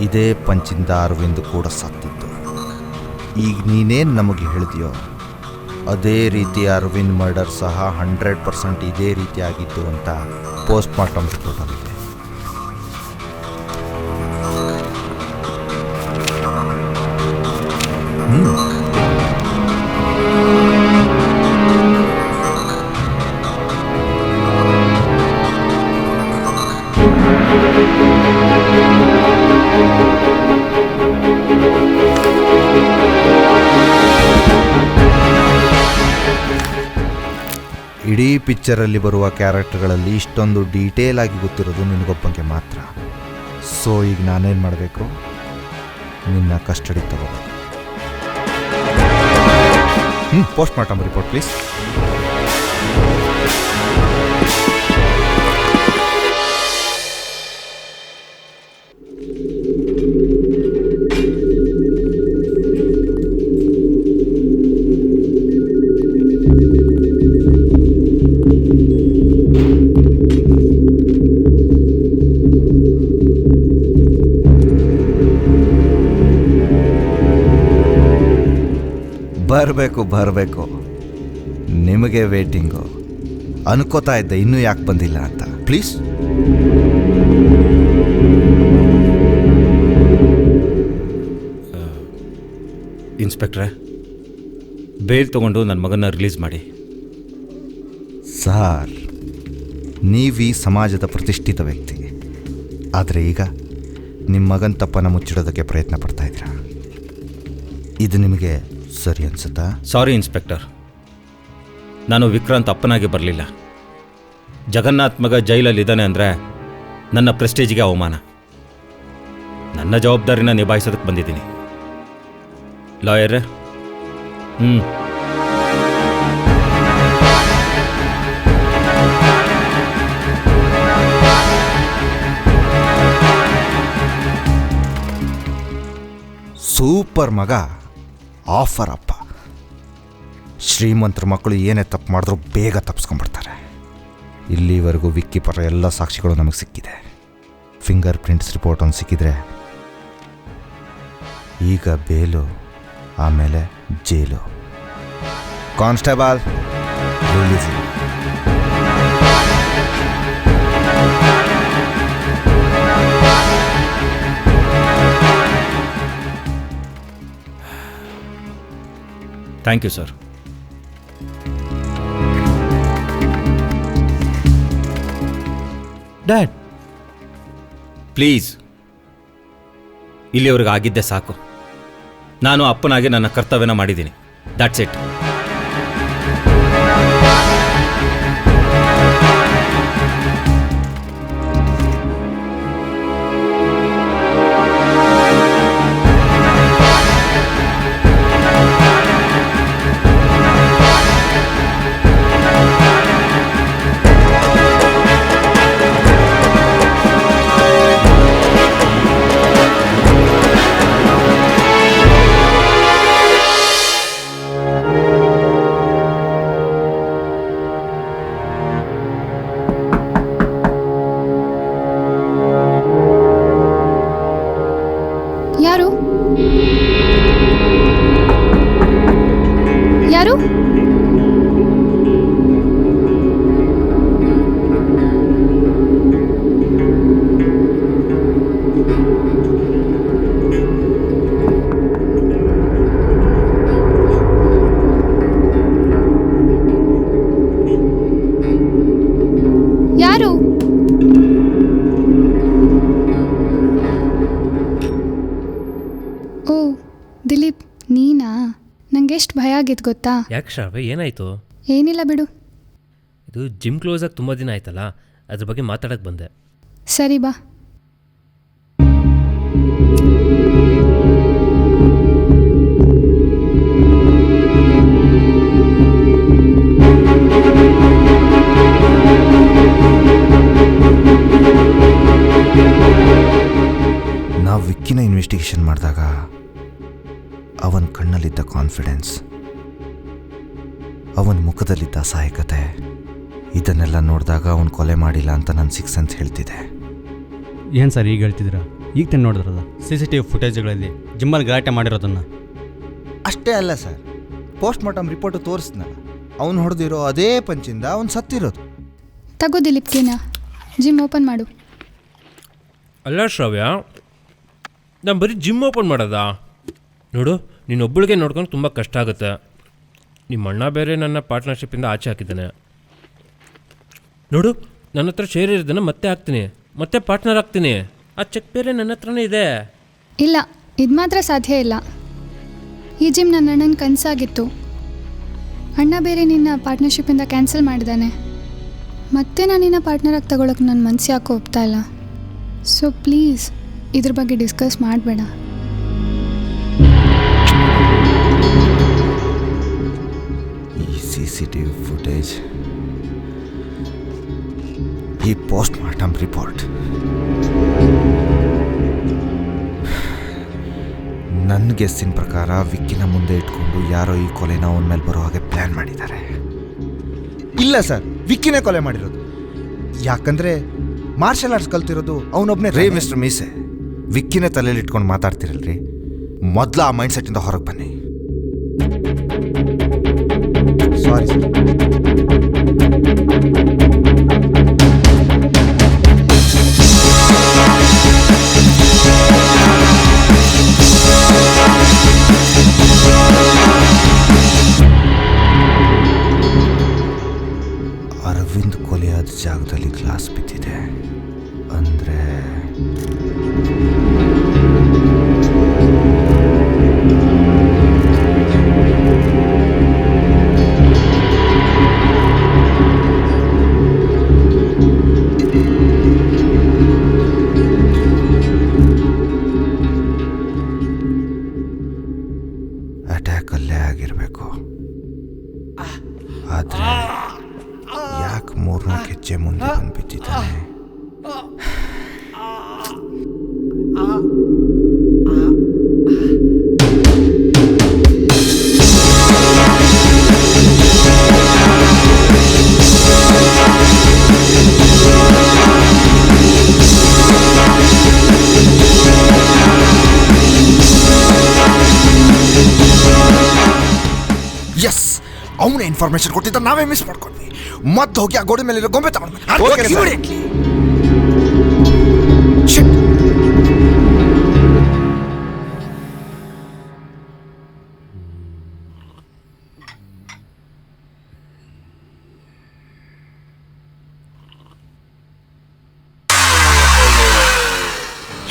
ಇದೇ ಪಂಚಿಂದ ಅರವಿಂದ್ ಕೂಡ ಸತ್ತಿದ್ದು. ಈಗ ನೀನೇನು ನಮಗೆ ಹೇಳಿದೆಯೋ ಅದೇ ರೀತಿ ಅರವಿಂದ್ ಮರ್ಡರ್ ಸಹ 100% ಇದೇ ರೀತಿ ಆಗಿತ್ತು ಅಂತ ಪೋಸ್ಟ್ ಮಾರ್ಟಮ್ ರಿಪೋರ್ಟ್ ಆಗಿದೆ. ಇಡೀ ಪಿಕ್ಚರಲ್ಲಿ ಬರುವ ಕ್ಯಾರೆಕ್ಟರ್ಗಳಲ್ಲಿ ಇಷ್ಟೊಂದು ಡೀಟೇಲ್ ಆಗಿ ಗೊತ್ತಿರೋದು ನಿನಗೊಬ್ಬಂಗೆ ಮಾತ್ರ. ಸೊ ಈಗ ನಾನೇನು ಮಾಡಬೇಕು? ನಿನ್ನ ಕಸ್ಟಡಿ ತಗೋಬೇಕು. Post mortem report please. ಬರಬೇಕು, ನಿಮಗೆ ವೇಟಿಂಗು. ಅನ್ಕೋತಾ ಇದ್ದೆ ಇನ್ನೂ ಯಾಕೆ ಬಂದಿಲ್ಲ ಅಂತ. ಪ್ಲೀಸ್. ಇನ್ಸ್ಪೆಕ್ಟ್ರೆ, ಬೇಲ್ ತೊಗೊಂಡು ನನ್ನ ಮಗನ ರಿಲೀಸ್ ಮಾಡಿ. ಸಾರ್, ನೀವೀ ಸಮಾಜದ ಪ್ರತಿಷ್ಠಿತ ವ್ಯಕ್ತಿ, ಆದರೆ ಈಗ ನಿಮ್ಮ ಮಗನ ತಪ್ಪನ್ನು ಮುಚ್ಚಿಡೋದಕ್ಕೆ ಪ್ರಯತ್ನ ಪಡ್ತಾ ಇದ್ದೀರಾ. ಇದು ನಿಮಗೆ ಸರಿ ಅನ್ಸುತ್ತಾ? ಸಾರಿ ಇನ್ಸ್ಪೆಕ್ಟರ್, ನಾನು ವಿಕ್ರಾಂತ್ ಅಪ್ಪನಾಗಿ ಬರಲಿಲ್ಲ. ಜಗನ್ನಾಥ್ ಮಗ ಜೈಲಲ್ಲಿದ್ದಾನೆ ಅಂದರೆ ನನ್ನ ಪ್ರೆಸ್ಟೇಜಿಗೆ ಅವಮಾನ. ನನ್ನ ಜವಾಬ್ದಾರಿನ ನಿಭಾಯಿಸೋದಕ್ಕೆ ಬಂದಿದ್ದೀನಿ. ಲಾಯರ್, ಸೂಪರ್ ಮಗ, ಆಫರ್ ಅಪ್ಪ. ಶ್ರೀಮಂತರ ಮಕ್ಕಳು ಏನೇ ತಪ್ಪು ಮಾಡಿದ್ರೂ ಬೇಗ ತಪ್ಪಿಸ್ಕೊಂಡ್ಬಿಡ್ತಾರೆ. ಇಲ್ಲಿವರೆಗೂ ವಿಕ್ಕಿ ಪರ ಎಲ್ಲ ಸಾಕ್ಷಿಗಳು ನಮಗೆ ಸಿಕ್ಕಿದೆ. ಫಿಂಗರ್ ಪ್ರಿಂಟ್ಸ್ ರಿಪೋರ್ಟ್ ಒಂದು ಸಿಕ್ಕಿದ್ರೆ ಈಗ ಬೇಲು, ಆಮೇಲೆ jail. Constable, release. Thank you sir. Dad, please, ಇಲ್ಲಿವರೆಗೆ ಆಗಿದ್ದೆ ಸಾಕು. ನಾನು ಅಪ್ಪನಾಗಿ ನನ್ನ ಕರ್ತವ್ಯನ ಮಾಡಿದ್ದೀನಿ. That's it. ಯಾರು ಯಾರು? ಯಾರು? ಓ ದಿಲೀಪ್, ನೀನಾ? ನಂಗೆ ಎಷ್ಟು ಭಯ ಆಗಿತ್ತು ಗೊತ್ತಾ? ಯಾಕೆ ಶ್ರಾವ್ಯ, ಏನಾಯಿತು? ಏನಿಲ್ಲ ಬಿಡು. ಇದು ಜಿಮ್ ಕ್ಲೋಸ್ ಆಗಿ ತುಂಬ ದಿನ ಆಯ್ತಲ್ಲ, ಅದ್ರ ಬಗ್ಗೆ ಮಾತಾಡಕ್ಕೆ ಬಂದೆ. ಸರಿ ಬಾ. ನಾವು ವಿಕ್ಕಿನ ಇನ್ವೆಸ್ಟಿಗೇಷನ್ ಮಾಡಿದಾಗ ಅವನ ಕಣ್ಣಲ್ಲಿ ಅವನಲ್ಲಿದ್ದ ಕಾನ್ಫಿಡೆನ್ಸ್, ಅವನ ಮುಖದಲ್ಲಿದ್ದ ಅಸಹಾಯಕತೆ, ಇದನ್ನೆಲ್ಲ ನೋಡಿದಾಗ ಅವನು ಕೊಲೆ ಮಾಡಿಲ್ಲ ಅಂತ ನನ್ನ ಸಿಕ್ಸ್ ಅಂತ ಹೇಳ್ತಿದೆ. ಏನು ಸರ್ ಈಗ ಹೇಳ್ತಿದ್ದೀರಾ? ಈಗ ತಾನು ನೋಡಿದ್ರಲ್ಲ CCTV ಫುಟೇಜ್ಗಳಲ್ಲಿ ಜಿಮ್ಮಲ್ಲಿ ಗಲಾಟೆ ಮಾಡಿರೋದನ್ನು. ಅಷ್ಟೇ ಅಲ್ಲ ಸರ್, ಪೋಸ್ಟ್ ಮಾರ್ಟಮ್ ರಿಪೋರ್ಟು ತೋರಿಸ್ನಲ್ಲ, ಅವನು ಹೊಡೆದಿರೋ ಅದೇ ಪಂಚಿಂದ ಅವನು ಸತ್ತಿರೋದು. ತಗೋ ದಿಲೀಪ್ಕಿನ ಜಿಮ್ ಓಪನ್ ಮಾಡು. ಅಲ್ಲ ಶ್ರಾವ್ಯ, ನಾನು ಬರೀ ಜಿಮ್ ಓಪನ್ ಮಾಡೋದಾ? ನೋಡು, ನೀನೊಬ್ಬಳಿಗೆ ನೋಡ್ಕೊಂಡು ತುಂಬ ಕಷ್ಟ ಆಗುತ್ತೆ. ನಿಮ್ಮ ಅಣ್ಣ ಬೇರೆ ನನ್ನ ಪಾರ್ಟ್ನರ್ಶಿಪ್ಪಿಂದ ಆಚೆ ಹಾಕಿದ್ದಾನೆ. ನೋಡು, ನನ್ನ ಹತ್ರ ಶೇರ್ ಇರೋದನ್ನು ಮತ್ತೆ ಹಾಕ್ತೀನಿ, ಮತ್ತೆ ಪಾರ್ಟ್ನರ್ ಆಗ್ತೀನಿ. ಆ ಚೆಕ್ ಬೇರೆ ನನ್ನ ಹತ್ರನೇ ಇದೆ. ಇಲ್ಲ, ಇದು ಮಾತ್ರ ಸಾಧ್ಯ ಇಲ್ಲ. ಈ ಜಿಮ್ ನನ್ನ ಅಣ್ಣನ ಕನಸಾಗಿತ್ತು. ಅಣ್ಣ ಬೇರೆ ನಿನ್ನ ಪಾರ್ಟ್ನರ್ಶಿಪ್ಪಿಂದ ಕ್ಯಾನ್ಸಲ್ ಮಾಡಿದ್ದಾನೆ. ಮತ್ತೆ ನಾನು ನಿನ್ನ ಪಾರ್ಟ್ನರಾಗಿ ತಗೊಳಕ್ಕೆ ನನ್ನ ಮನಸ್ಸು ಯಾಕೋ ಒಪ್ತಾ ಇಲ್ಲ. ಸೊ ಪ್ಲೀಸ್ ಇದ್ರ ಬಗ್ಗೆ ಡಿಸ್ಕಸ್ ಮಾಡಬೇಡ. ಈ CCTV ಫುಟೇಜ್, ಈ ಪೋಸ್ಟ್ ಮಾರ್ಟಮ್ ರಿಪೋರ್ಟ್ ನನ್ನ ಗೆಸ್ಸಿನ ಪ್ರಕಾರ ವಿಕ್ಕಿನ ಮುಂದೆ ಇಟ್ಕೊಂಡು ಯಾರೋ ಈ ಕೊಲೆನ ಅವನ ಮೇಲೆ ಬರೋ ಹಾಗೆ ಪ್ಲ್ಯಾನ್ ಮಾಡಿದ್ದಾರೆ. ಇಲ್ಲ ಸರ್, ವಿಕ್ಕಿನೇ ಕೊಲೆ ಮಾಡಿರೋದು. ಯಾಕಂದರೆ ಮಾರ್ಷಲ್ ಆರ್ಟ್ಸ್ ಕಲ್ತಿರೋದು ಅವನೊಬ್ಬನೇ. ರೇ ಮಿಸ್ಟರ್ ಮೀಸೆ, ವಿಕ್ಕಿನೇ ತಲೆಯಲ್ಲಿ ಇಟ್ಕೊಂಡು ಮಾತಾಡ್ತಿರಲ್ರಿ, ಮೊದಲು ಆ ಮೈಂಡ್ ಸೆಟ್ಟಿಂದ ಹೊರಗೆ ಬನ್ನಿ. Sorry sir. ಅರವಿಂದ್ ಕೊಲೆಯಾದ ಜಾಗದಲ್ಲಿ ಗ್ಲಾಸ್ ಬಿದ್ದಿದೆ ಅಂದರೆ ಅಟ್ಯಾಕ್ ಅಲ್ಲೇ ಆಗಿರಬೇಕು. ಆದರೆ ಯಾಕೆ 3-4 ಹೆಜ್ಜೆ ಮುಂದೆ ಬಂದು ಬಿದ್ದಿದ್ದಾನೆ? ಎಸ್, ಅವನೇ ಇನ್ಫಾರ್ಮೇಶನ್ ಕೊಟ್ಟಿದ್ದ, ನಾವೇ ಮಿಸ್ ಮಾಡ್ಕೊಂಡ್ವಿ. ಮತ್ತೆ ಹೋಗಿ ಆ ಗೋಡೆ ಮೇಲೆ ಗೊಂಬೆ ತಗೊಂಡು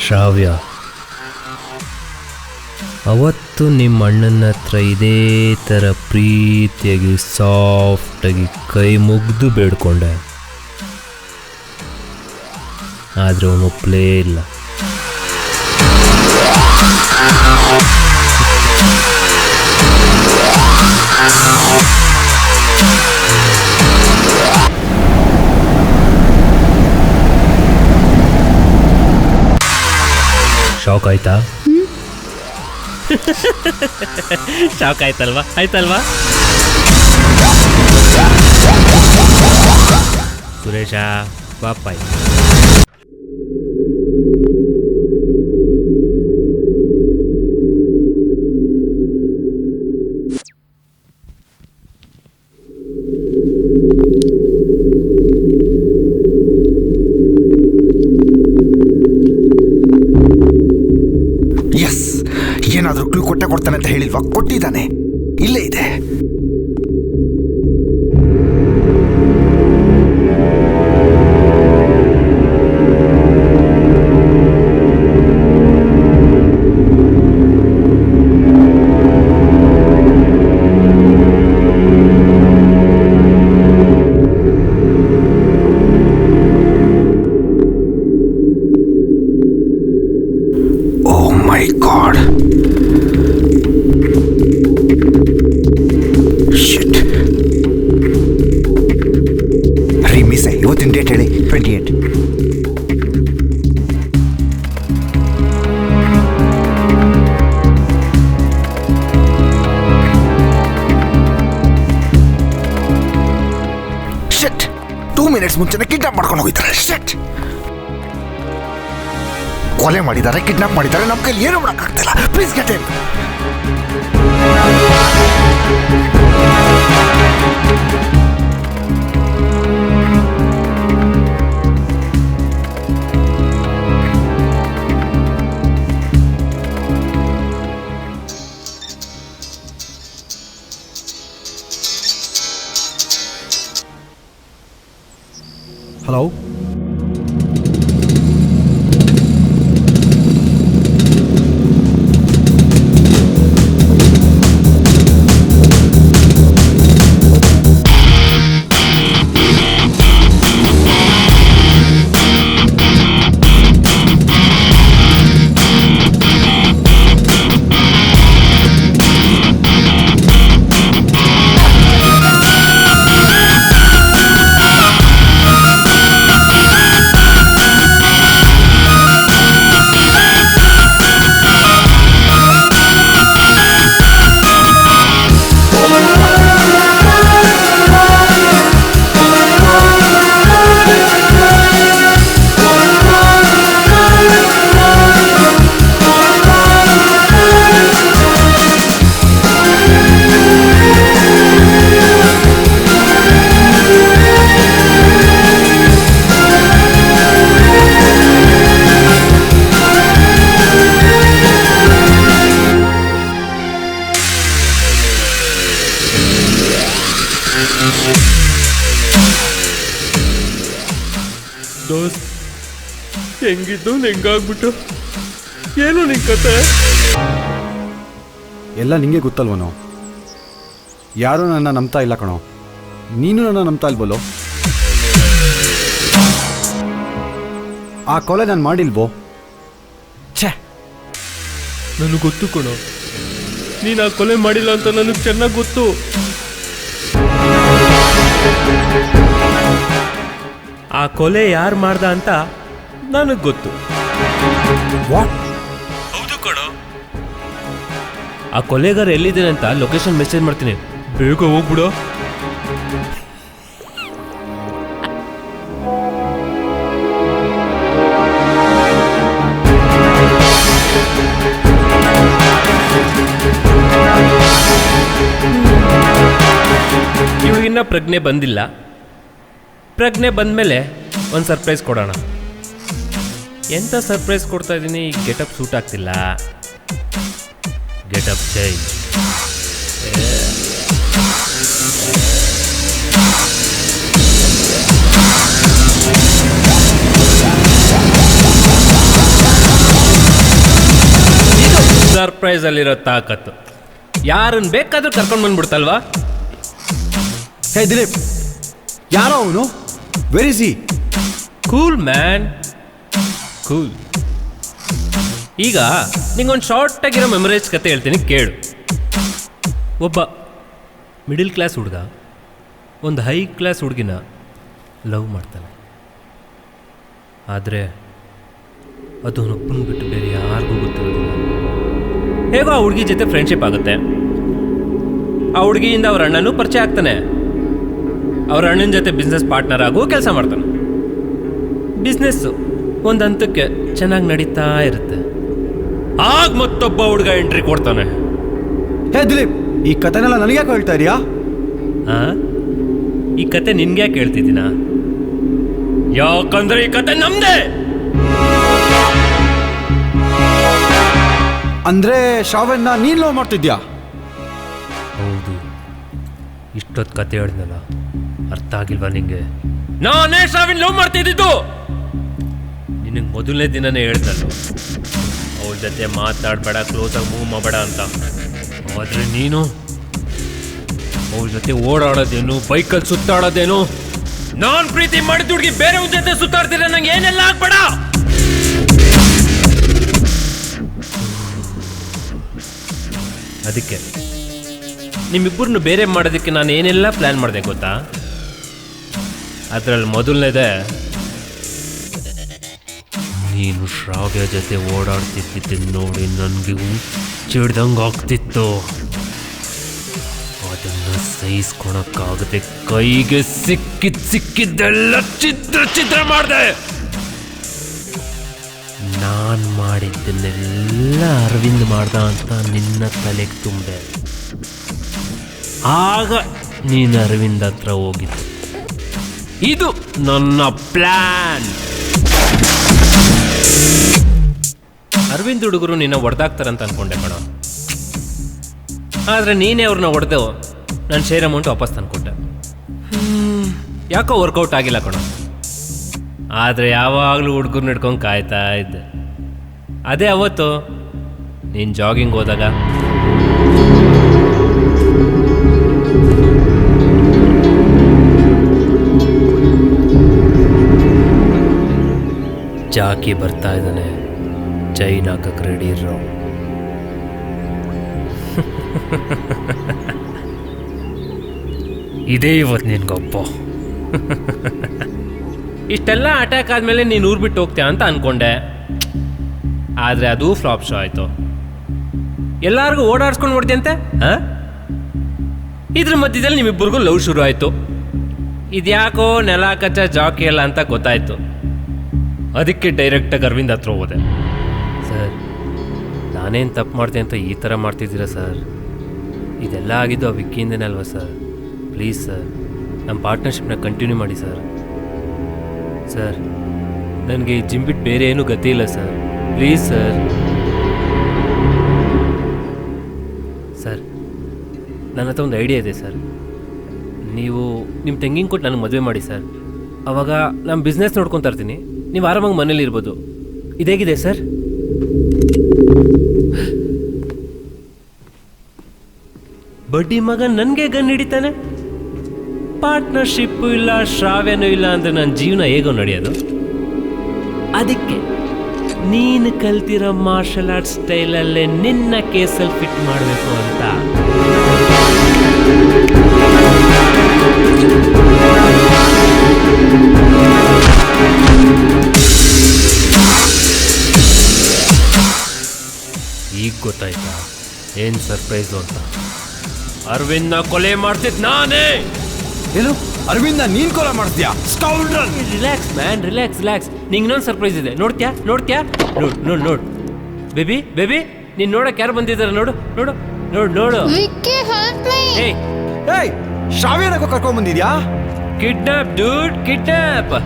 ಶ್ರಾವ್ಯ, ಅವತ್ತು ನಿಮ್ಮ ಅಣ್ಣನ ಹತ್ರ ಇದೇ ಥರ ಪ್ರೀತಿಯಾಗಿ ಸಾಫ್ಟಾಗಿ ಕೈ ಮುಗ್ದು ಬೇಡ್ಕೊಂಡೆ, ಆದರೆ ಅವನು ಒಪ್ಪಲೇ ಇಲ್ಲ. ಶಾಕ್ ಆಯ್ತಾ? ಶಾಕ್ ಆಯ್ತಲ್ವಾ? ಸುರೇಶ ಬಾಪಾಯ್. ಎಸ್, ಏನಾದರೂ ಕ್ಲೂ ಕೊಡ್ತಾನೆ ಅಂತ ಹೇಳಿಲ್ವಾ? ಕೊಟ್ಟಿದ್ದಾನೆ, ಇಲ್ಲೇ ಇದೆ. My God. Shit. Hey, miss, ಇವತ್ತಿನ ಡೇಟ್ ಹೇಳಿ. 28. 2 ಮಿನಿಟ್ಸ್ ಮುಂಚೆನೆ ಕಿಡ್ನಾಪ್ ಮಾಡ್ಕೊಂಡು ಹೋಗಿದ್ದಾರೆ. Shit! ಕೊಲೆ ಮಾಡಿದ್ದಾರೆ, ಕಿಡ್ನಾಪ್ ಮಾಡಿದ್ದಾರೆ, ನಮ್ಮ ಕೈಲಿ ಏನು ಮಾಡೋಕ್ಕಾಗ್ತಿಲ್ಲ. Please get in. ಹಲೋ, ದೋಸ್ತ್, ಹೆಂಗಿದ್ದು ಹೆಂಗಾಗ್ಬಿಟ್ಟು, ಏನು ನಿನ್ ಕತೆ? ಎಲ್ಲ ನಿಂಗೆ ಗೊತ್ತಲ್ವನೋ. ಯಾರೂ ನನ್ನ ನಂಬ್ತಾ ಇಲ್ಲ ಕಣೋ, ನೀನು ನನ್ನ ನಂಬ್ತಾ ಇಲ್ವಲ್ಲೋ. ಆ ಕೊಲೆ ನಾನು ಮಾಡಿಲ್ವೋ? ಛೇ, ನನಗೆ ಗೊತ್ತು ಕಣೋ, ನೀನು ಆ ಕೊಲೆ ಮಾಡಿಲ್ಲ ಅಂತ ನನಗೆ ಚೆನ್ನಾಗಿ ಗೊತ್ತು. ಆ ಕೊಲೆ ಯಾರು ಮಾಡ್ದ ಅಂತ ನನಗೆ ಗೊತ್ತು. ಹೌದು ಕಣೋ. ಆ ಕೊಲೆಗಾರ ಎಲ್ಲಿದ್ದೇನೆ ಅಂತ ಲೊಕೇಶನ್ ಮೆಸೇಜ್ ಮಾಡ್ತೀನಿ, ಬೇಗ ಹೋಗ್ಬಿಡು. ಇವಾಗಿನ್ನ ಪ್ರಜ್ಞೆ ಬಂದಿಲ್ಲ. ಪ್ರಜ್ಞೆ ಬಂದಮೇಲೆ ಒಂದು ಸರ್ಪ್ರೈಸ್ ಕೊಡೋಣ. ಎಂಥ ಸರ್ಪ್ರೈಸ್ ಕೊಡ್ತಾ ಇದ್ದೀನಿ, ಈ ಗೆಟಪ್ ಸೂಟ್ ಆಗ್ತಿಲ್ಲ. Getup change. ಸರ್ಪ್ರೈಸ್ ಅಲ್ಲಿರೋ ತಾಕತ್ತು ಯಾರನ್ನ ಬೇಕಾದ್ರೂ ಕರ್ಕೊಂಡು ಬಂದ್ಬಿಡ್ತಲ್ವಾ? ಹೇ ದಿಲೀಪ್, ಯಾರೋ ಅವನು? Where is he? Cool man, cool. ಈಗ ನಿಂಗೊಂದು ಶಾರ್ಟ್ ಆಗಿರೋ ಮೆಮೊರೈಸ್ ಕತೆ ಹೇಳ್ತೀನಿ, ಕೇಳು. ಒಬ್ಬ ಮಿಡಿಲ್ ಕ್ಲಾಸ್ ಹುಡುಗ ಒಂದು ಹೈ ಕ್ಲಾಸ್ ಹುಡುಗಿನ ಲವ್ ಮಾಡ್ತಾನೆ. ಆದರೆ ಅದು ಅವನೊಬ್ಬನ ಬಿಟ್ಟು ಬೇರೆ ಯಾರಿಗೂ ಗೊತ್ತಿರೋದಿಲ್ಲ. ಹೇಗೋ ಆ ಹುಡುಗಿ ಜೊತೆ ಫ್ರೆಂಡ್ಶಿಪ್ ಆಗುತ್ತೆ. ಆ ಹುಡುಗಿಯಿಂದ ಅವ್ರ ಅಣ್ಣನೂ ಪರಿಚಯ ಆಗ್ತಾನೆ. ಅವ್ರ ಅಣ್ಣನ ಜೊತೆ ಬಿಸ್ನೆಸ್ ಪಾರ್ಟ್ನರ್ ಆಗೋ ಕೆಲಸ ಮಾಡ್ತಾನೆ. ಬಿಸ್ನೆಸ್ಸು ಒಂದು ಹಂತಕ್ಕೆ ಚೆನ್ನಾಗಿ ನಡೀತಾ ಇರುತ್ತೆ. ಆಗ ಮತ್ತೊಬ್ಬ ಹುಡುಗ ಎಂಟ್ರಿ ಕೊಡ್ತಾನೆ. ಹೇ ದಿಲೀಪ್, ಈ ಕಥೆನೆಲ್ಲ ನನಗೆ ಯಾಕೆ ಹೇಳ್ತಾ ಇದೀಯಾ? ಈ ಕತೆ ನಿನ್ಗೆ ಯಾಕೆ ಹೇಳ್ತಿದ್ದೀನ? ಯಾಕಂದ್ರೆ ಈ ಕತೆ ನಮ್ದೇ. ಅಂದ್ರೆ ಶ್ರಾವಣ್ನ ನೀನ್ ಲವ್ ಮಾಡ್ತಿದ್ಯಾ? ಹೌದು. ಇಷ್ಟೊತ್ತು ಕತೆ ಹೇಳಿದ್ನಲ್ಲ, ಅರ್ಥ ಆಗಿಲ್ವಾ ನಿಂಗೆ? ನಾನೇ ಶ್ರಾವಣ್ ಲವ್ ಮಾಡ್ತಿದ್ದಿದ್ದು. ನಿನಗೆ ಮೊದಲನೇ ದಿನನೇ ಹೇಳ್ದಲ್ಲ, ಅವಳ ಜೊತೆ ಮಾತಾಡಬೇಡ, ಕ್ಲೋಸಾಗಿ ಮೂವ್ ಮಾಡಬೇಡ ಅಂತ. ಆದರೆ ನೀನು ಅವಳ ಜೊತೆ ಓಡಾಡೋದೇನು, ಬೈಕಲ್ಲಿ ಸುತ್ತಾಡೋದೇನು, ನಾನು ಪ್ರೀತಿ ಮಾಡಿದ ಹುಡುಗಿ ಬೇರೆ ಜೊತೆ ಸುತ್ತಾಡ್ತಿದ್ರೆ ನಂಗೆ ಏನೆಲ್ಲ ಆಗ್ಬೇಡ. ಅದಕ್ಕೆ ನಿಮ್ಮಿಬ್ಬರನ್ನು ಬೇರೆ ಮಾಡೋದಕ್ಕೆ ನಾನು ಏನೆಲ್ಲ ಪ್ಲ್ಯಾನ್ ಮಾಡಿದೆ ಗೊತ್ತಾ? ಅದರಲ್ಲಿ ಮೊದಲನೇದೇ, ನೀನು ಶ್ರಾವ್ಯ ಜೊತೆ ಓಡಾಡ್ತಿದ್ದಿದ್ದು ನೋಡಿ ನನಗೆ ಚಿಡ್ದಂಗೆ ಆಗ್ತಿತ್ತು. ಅದನ್ನು ಸಹಿಸ್ಕೊಳಕ್ಕಾಗದೆ ಕೈಗೆ ಸಿಕ್ಕಿದ್ದೆಲ್ಲ ಚಿತ್ರ ಮಾಡಿದೆ. ನಾನು ಮಾಡಿದ್ದನ್ನೆಲ್ಲ ಅರವಿಂದ್ ಮಾಡ್ದ ಅಂತ ನಿನ್ನ ತಲೆಗೆ ತುಂಬಿದೆ. ಆಗ ನೀನು ಅರವಿಂದ್ ಹತ್ರ ಹೋಗಿದ್ದು. ಇದು ನನ್ನ ಪ್ಲಾನ್. ಅರವಿಂದ್ ಹುಡುಗರು ನಿನ್ನ ಹೊಡೆದಾಕ್ತಾರಂತ ಅನ್ಕೊಂಡೆ ಕಣ. ಆದರೆ ನೀನೇ ಅವ್ರನ್ನ ಹೊಡೆದು ನಾನು ಶೇರ್ ಅಮೌಂಟ್ ವಾಪಸ್ ತಂದ್ಕೊಟ್ಟೆ. ಯಾಕೋ ವರ್ಕೌಟ್ ಆಗಿಲ್ಲ ಕಣ. ಆದರೆ ಯಾವಾಗಲೂ ಹುಡುಗರು ಹಿಡ್ಕೊಂಡು ಕಾಯ್ತಾ ಇದ್ದೆ. ಅದೇ ಅವತ್ತು ನೀನು ಜಾಗಿಂಗ್ ಹೋದಾಗ ಜಾಕಿ ಬರ್ತಾ ಇದ್ದಾನೆ, ಚೈನ್ ಹಾಕಕ್ಕೆ ರೆಡಿ ಇರೋ. ಇದೇ ಇವತ್ತು ನಿನ್ಗೊಬ್ಬ. ಇಷ್ಟೆಲ್ಲ ಅಟ್ಯಾಕ್ ಆದಮೇಲೆ ನೀನು ಊರು ಬಿಟ್ಟು ಹೋಗ್ತೀಯ ಅಂತ ಅಂದ್ಕೊಂಡೆ. ಆದರೆ ಅದು ಫ್ಲಾಪ್ ಶೋ ಆಯಿತು. ಎಲ್ಲರಿಗೂ ಓಡಾಡ್ಸ್ಕೊಂಡು ನೋಡ್ತೀಯಂತೆ. ಹಾಂ, ಇದ್ರ ಮಧ್ಯದಲ್ಲಿ ನಿಮ್ಮಿಬ್ಬರಿಗೂ ಲವ್ ಶುರು ಆಯಿತು. ಇದ್ಯಾಕೋ ನೆಲ ಕಚ್ಚ ಜಾಕಿ ಅಲ್ಲ ಅಂತ ಗೊತ್ತಾಯಿತು. ಅದಕ್ಕೆ ಡೈರೆಕ್ಟಾಗಿ ಅರವಿಂದ್ ಹತ್ರ ಹೋದೆ. ಸರ್, ನಾನೇನು ತಪ್ಪು ಮಾಡ್ತೀನಿ ಅಂತ ಈ ಥರ ಮಾಡ್ತಿದ್ದೀರಾ ಸರ್? ಇದೆಲ್ಲ ಆಗಿದ್ದು ಆ ವಿಕ್ಕಿಯಿಂದನೇ ಅಲ್ವಾ ಸರ್? ಪ್ಲೀಸ್ ಸರ್, ನಮ್ಮ ಪಾರ್ಟ್ನರ್ಶಿಪ್ನ ಕಂಟಿನ್ಯೂ ಮಾಡಿ ಸರ್. ಸರ್, ನನಗೆ ಜಿಮ್ ಬಿಟ್ಟು ಬೇರೆ ಏನೂ ಗತಿ ಇಲ್ಲ ಸರ್. Please sir. ಸರ್, ನನ್ನ ಹತ್ರ ಒಂದು ಐಡಿಯಾ ಇದೆ ಸರ್. ನೀವು ನಿಮ್ಮ ತೆಂಗಿನ ಕೊಟ್ಟು ನನಗೆ ಮದುವೆ ಮಾಡಿ ಸರ್. ಆವಾಗ ನಮ್ಮ ಬಿಸ್ನೆಸ್ ನೋಡ್ಕೊತಾ ಇರ್ತೀನಿ, ನೀವು ಆರಾಮಾಗಿ ಮನೇಲಿ ಇರ್ಬೋದು. ಇದೇಗಿದೆ ಸರ್? ಬಡ್ಡಿ ಮಗ ನನಗೆ ಗನ್ ಹಿಡಿತಾನೆ. ಪಾರ್ಟ್ನರ್ಶಿಪ್ಪು ಇಲ್ಲ, ಶ್ರಾವ್ಯನೂ ಇಲ್ಲ ಅಂದರೆ ನನ್ನ ಜೀವನ ಹೇಗೋ ನಡೆಯೋದು? ಅದಕ್ಕೆ ನೀನು ಕಲ್ತಿರೋ ಮಾರ್ಷಲ್ ಆರ್ಟ್ಸ್ ಸ್ಟೈಲಲ್ಲೇ ನಿನ್ನ ಕೇಸಲ್ಲಿ ಫಿಟ್ ಮಾಡಬೇಕು ಅಂತ. ಈಗ ಗೊತ್ತಾಯ್ತಾ ಏನು ಸರ್ಪ್ರೈಸು ಅಂತ? ಅರವಿಂದ್ನ ಕೊಲೆ ಮಾಡ್ತಿದ್ ನಾನೇ. ಏನು, ಅರವಿಂದ್ನ ನೀನ್ ಕೊಲೆ ಮಾಡ್ತೀಯಾ? Relax man, relax relax. ನಿಂಗೆ ಇನ್ನೊಂದು ಸರ್ಪ್ರೈಸ್ ಇದೆ. ನೋಡ್ತ್ಯಾ? ನೋಡು ಬೇಬಿ, ನೀನು ನೋಡಕ್ಕೆ ಯಾರು ಬಂದಿದ್ದಾರೆ? ನೋಡು. ಏಯ್, ಶ್ರಾವ್ಯನಕ್ಕೂ ಕರ್ಕೊಂಡ್ ಬಂದಿದ್ಯಾ? Kidnap dude, kidnap.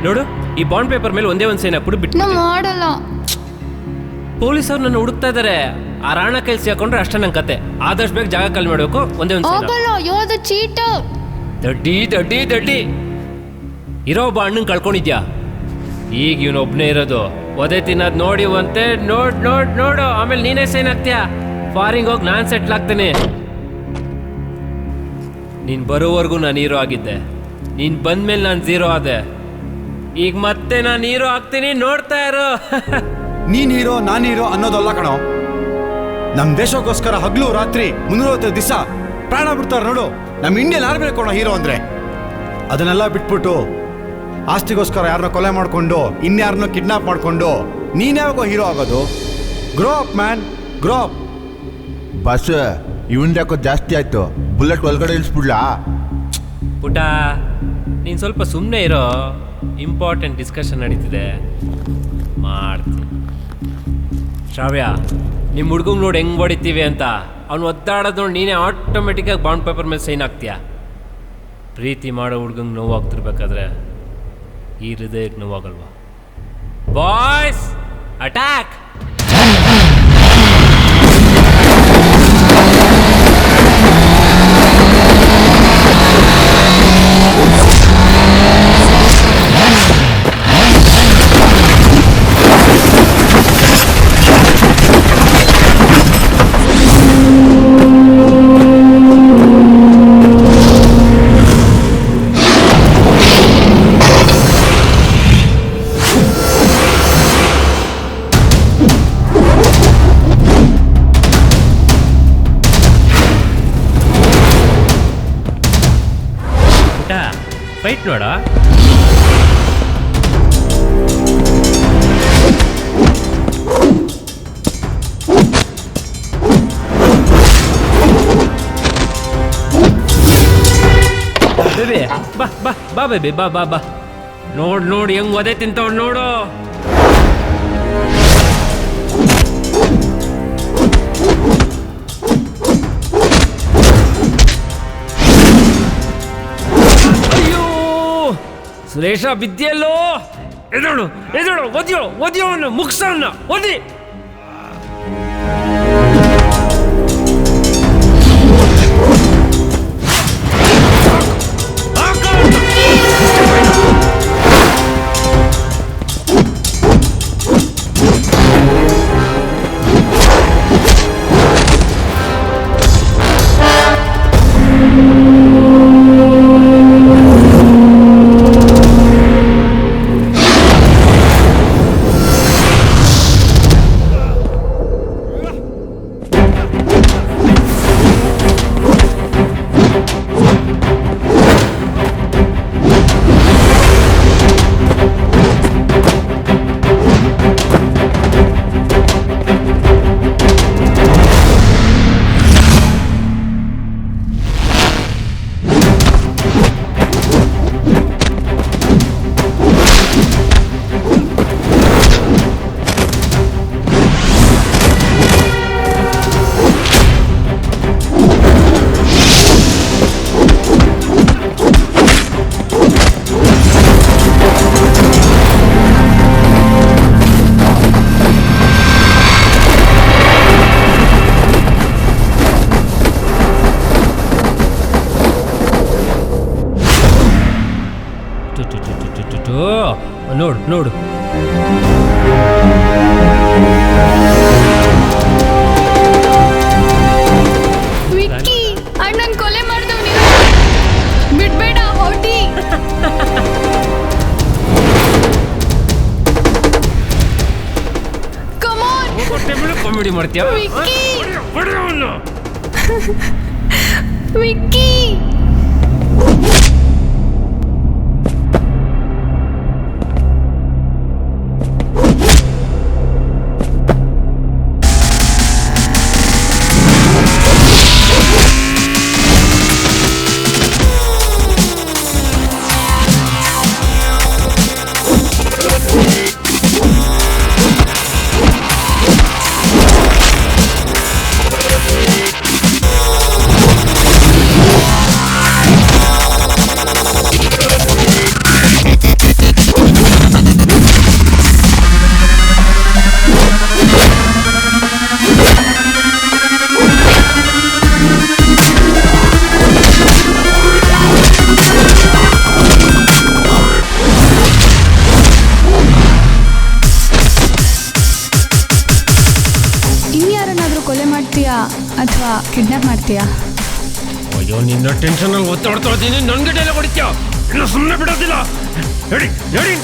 ನೋಡು, ಈ ಬಾಂಡ್ ಪೇಪರ್ ಮೇಲೆ ಒಂದೇ ಒಂದು ಸೈನ್ ಹಾಕ್ಬಿಟ್ಟು ಬಿಟ್ಟು ಮಾಡಲ್ಲ. ಪೊಲೀಸವ್ರು ನನ್ನ ಹುಡುಕ್ತಾ ಇದಾರೆ. ಆ ರಾಣ ಕೈಲಿ ಸಿಕ್ಕೊಂಡ್ರೆ ಅಷ್ಟೇ ನನ್ನ ಕತೆ. ಆದಷ್ಟು ಬೇಗ ಜಾಗ ಖಾಲಿ ಮಾಡಬೇಕು. ಒಂದೇ ಒಂದು ದಡ್ಡಿ ಇರೋ ಒಬ್ಬ ಅಣ್ಣನ್ ಕಳ್ಕೊಂಡಿದ್ಯಾ? ಈಗ ಇವನೊಬ್ನೇ ಇರೋದು. ಒದೆ ತಿನ್ನೋದು ನೋಡಿವಂತೆ. ನೋಡು. ಆಮೇಲೆ ನೀನೇ ಸೈನ್ ಹಾಕ್ತೀಯಾ? ಫಾರಿಂಗ್ ಹೋಗಿ ನಾನು ಸೆಟ್ಲ್ ಆಗ್ತೇನೆ. ನೀನು ಬರೋವರೆಗೂ ನಾನು ಹೀರೋ ಆಗಿದ್ದೆ. ನೀನು ಬಂದ್ಮೇಲೆ ನಾನು ಝೀರೋ ಆದೆ. ಈಗ ಮತ್ತೆ ನಾನು ಹೀರೋ ಆಗ್ತೀನಿ, ನೋಡ್ತಾ ಇರೋ. ನೀನ್ ಹೀರೋ, ನಾನ್ ಹೀರೋ ಅನ್ನೋದಲ್ಲ ಕಣೋ. ನಮ್ ದೇಶಕ್ಕೋಸ್ಕರ ಹಗ್ಲು ರಾತ್ರಿ 360 ದಿವಸ ಪ್ರಾಣ ಬಿಡ್ತಾರ ನೋಡು. ನಮ್ ಇಂಡಿಯನ್ ಆರ್ಮಿ ಕೊಡೋ ಹೀರೋ ಅಂದ್ರೆ. ಅದನ್ನೆಲ್ಲ ಬಿಟ್ಬಿಟ್ಟು ಆಸ್ತಿಗೋಸ್ಕರ ಯಾರನ್ನ ಕೊಲೆ ಮಾಡ್ಕೊಂಡು ಇನ್ಯಾರನ್ನೋ ಕಿಡ್ನಾಪ್ ಮಾಡ್ಕೊಂಡು ನೀನ್ ಯಾವಾಗೋ ಹೀರೋ ಆಗೋದು? Grow up man, grow up. ಬಸ್ ಇವನ್ ಯಾಕೋ ಜಾಸ್ತಿ ಆಯ್ತು. ಬುಲೆಟ್ ಒಳಗಡೆ ಇಳಿಸ್ಬಿಡ್ಲಾ? ಪುಟ, ನೀನು ಸ್ವಲ್ಪ ಸುಮ್ಮನೆ ಇರೋ. ಇಂಪಾರ್ಟೆಂಟ್ ಡಿಸ್ಕಷನ್ ನಡೀತಿದೆ, ಮಾಡ್ತೀನಿ. ಶ್ರಾವ್ಯ, ನಿಮ್ಮ ಹುಡುಗಂಗೆ ನೋಡಿ ಹೆಂಗೆ ಹೊಡಿತೀವಿ ಅಂತ. ಅವ್ನು ಒದ್ದಾಡೋದು ನೋಡಿ ನೀನೇ ಆಟೋಮೆಟಿಕ್ಕಾಗಿ ಬಾಂಡ್ ಪೇಪರ್ ಮೇಲೆ ಸೈನ್ ಆಗ್ತೀಯ. ಪ್ರೀತಿ ಮಾಡೋ ಹುಡುಗಂಗೆ ನೋವಾಗ್ತಿರ್ಬೇಕಾದ್ರೆ ಈ ಹೃದಯಕ್ಕೆ ನೋವಾಗಲ್ವಾ? Boys, attack! ಫೈಟ್ ನೋಡ. ಬೇಬಿ ಬಾ ಬಾ ಬಾ. ನೋಡ್ ಹೆಂಗ್ ಒದೆ ತಿಂತವ್ ನೋಡು. ಅಯ್ಯೋ ಸುರೇಶ ಬಿದ್ಯಲ್ಲೋ. ಎದಳು ಒದಿಯೋನು ಮುಗ್ಸವನ್ನ ಒದಿ. ನೋಡು ವಿಕ್ಕಿ ಅಣ್ಣನ್ ಕೊಲೆ ಮಾಡ್ದವ್ ನೀನು. ಬಿಡ್ಬೇಡ ಹೊಡಿ. ಕಾಮಿಡಿ ಮಾಡ್ತೀಯ ವಿಕ್ಕಿ. ಕೊಲೆ ಮಾಡ್ತೀಯಾ ಅಥವಾ ಕಿಡ್ನಾಪ್ ಮಾಡ್ತೀಯಾ? ಅಯ್ಯೋ ನಿನ್ನ ಟೆನ್ಷನಲ್ಲಿ ಒತ್ತಾಡ್ತಾ ಇದ್ದೀನಿ. ನನಗೆ ಡೈಲಾಗ್ ಹೊಡಿತೀಯ, ಇನ್ನು ಸುಮ್ಮನೆ ಬಿಡೋದಿಲ್ಲ. ಹೇಳಿ ಹೇಳಿ.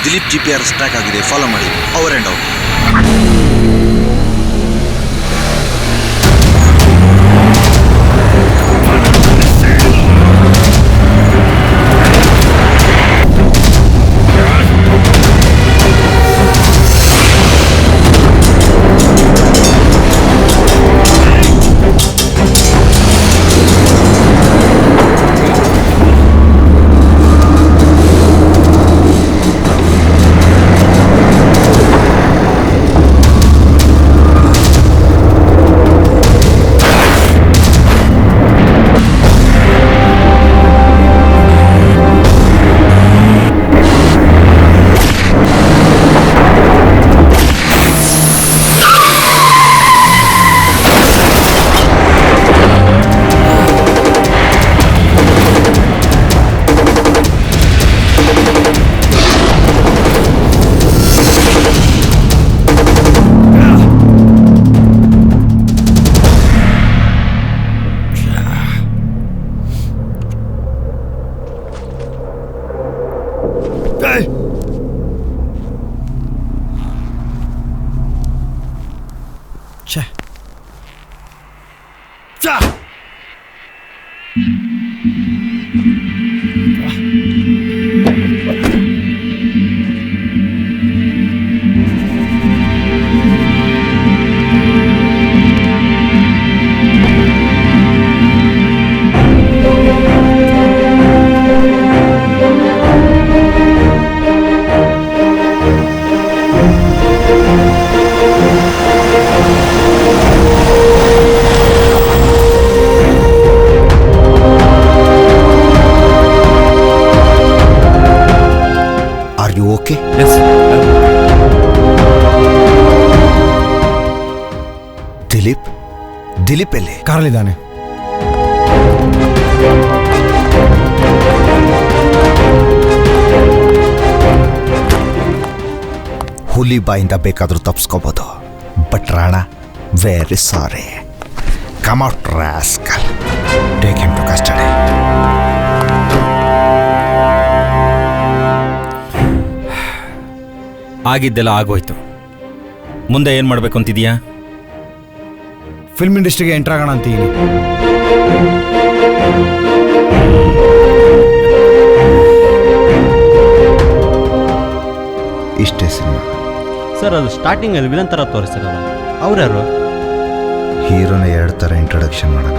ದಿಲೀಪ್ GPS ಟ್ರ್ಯಾಕ್ ಆಗಿದೆ, ಫಾಲೋ ಮಾಡಿ. Over and out. Okay? Dilip ಎಲ್ಲಿ? ಕಾರಲ್ಲಿದ್ದಾನೆ. ಹುಲಿ ಬಾಯಿಂದ ಬೇಕಾದ್ರೂ ತಪ್ಪಿಸ್ಕೋಬಹುದು, but Rana very sorry. Come out rascal, take him to custody. ಆಗಿದ್ದೆಲ್ಲ ಆಗೋಯ್ತು. ಮುಂದೆ ಏನು ಮಾಡಬೇಕು ಅಂತಿದೀಯಾ? ಫಿಲ್ಮ್ ಇಂಡಸ್ಟ್ರಿಗೆ ಎಂಟರ್ ಆಗೋಣ ಅಂತೀನಿ. ಇಷ್ಟೇ ಸಿನಿಮಾ ಸರ್. ಅದು ಸ್ಟಾರ್ಟಿಂಗಲ್ಲಿ ವಿಲನ್ ಥರ ತೋರಿಸ್ತಾರಲ್ಲ, ಅವ್ರ್ಯಾರು? ಹೀರೋನ 2 ಥರ ಇಂಟ್ರೊಡಕ್ಷನ್ ಮಾಡೋಣ.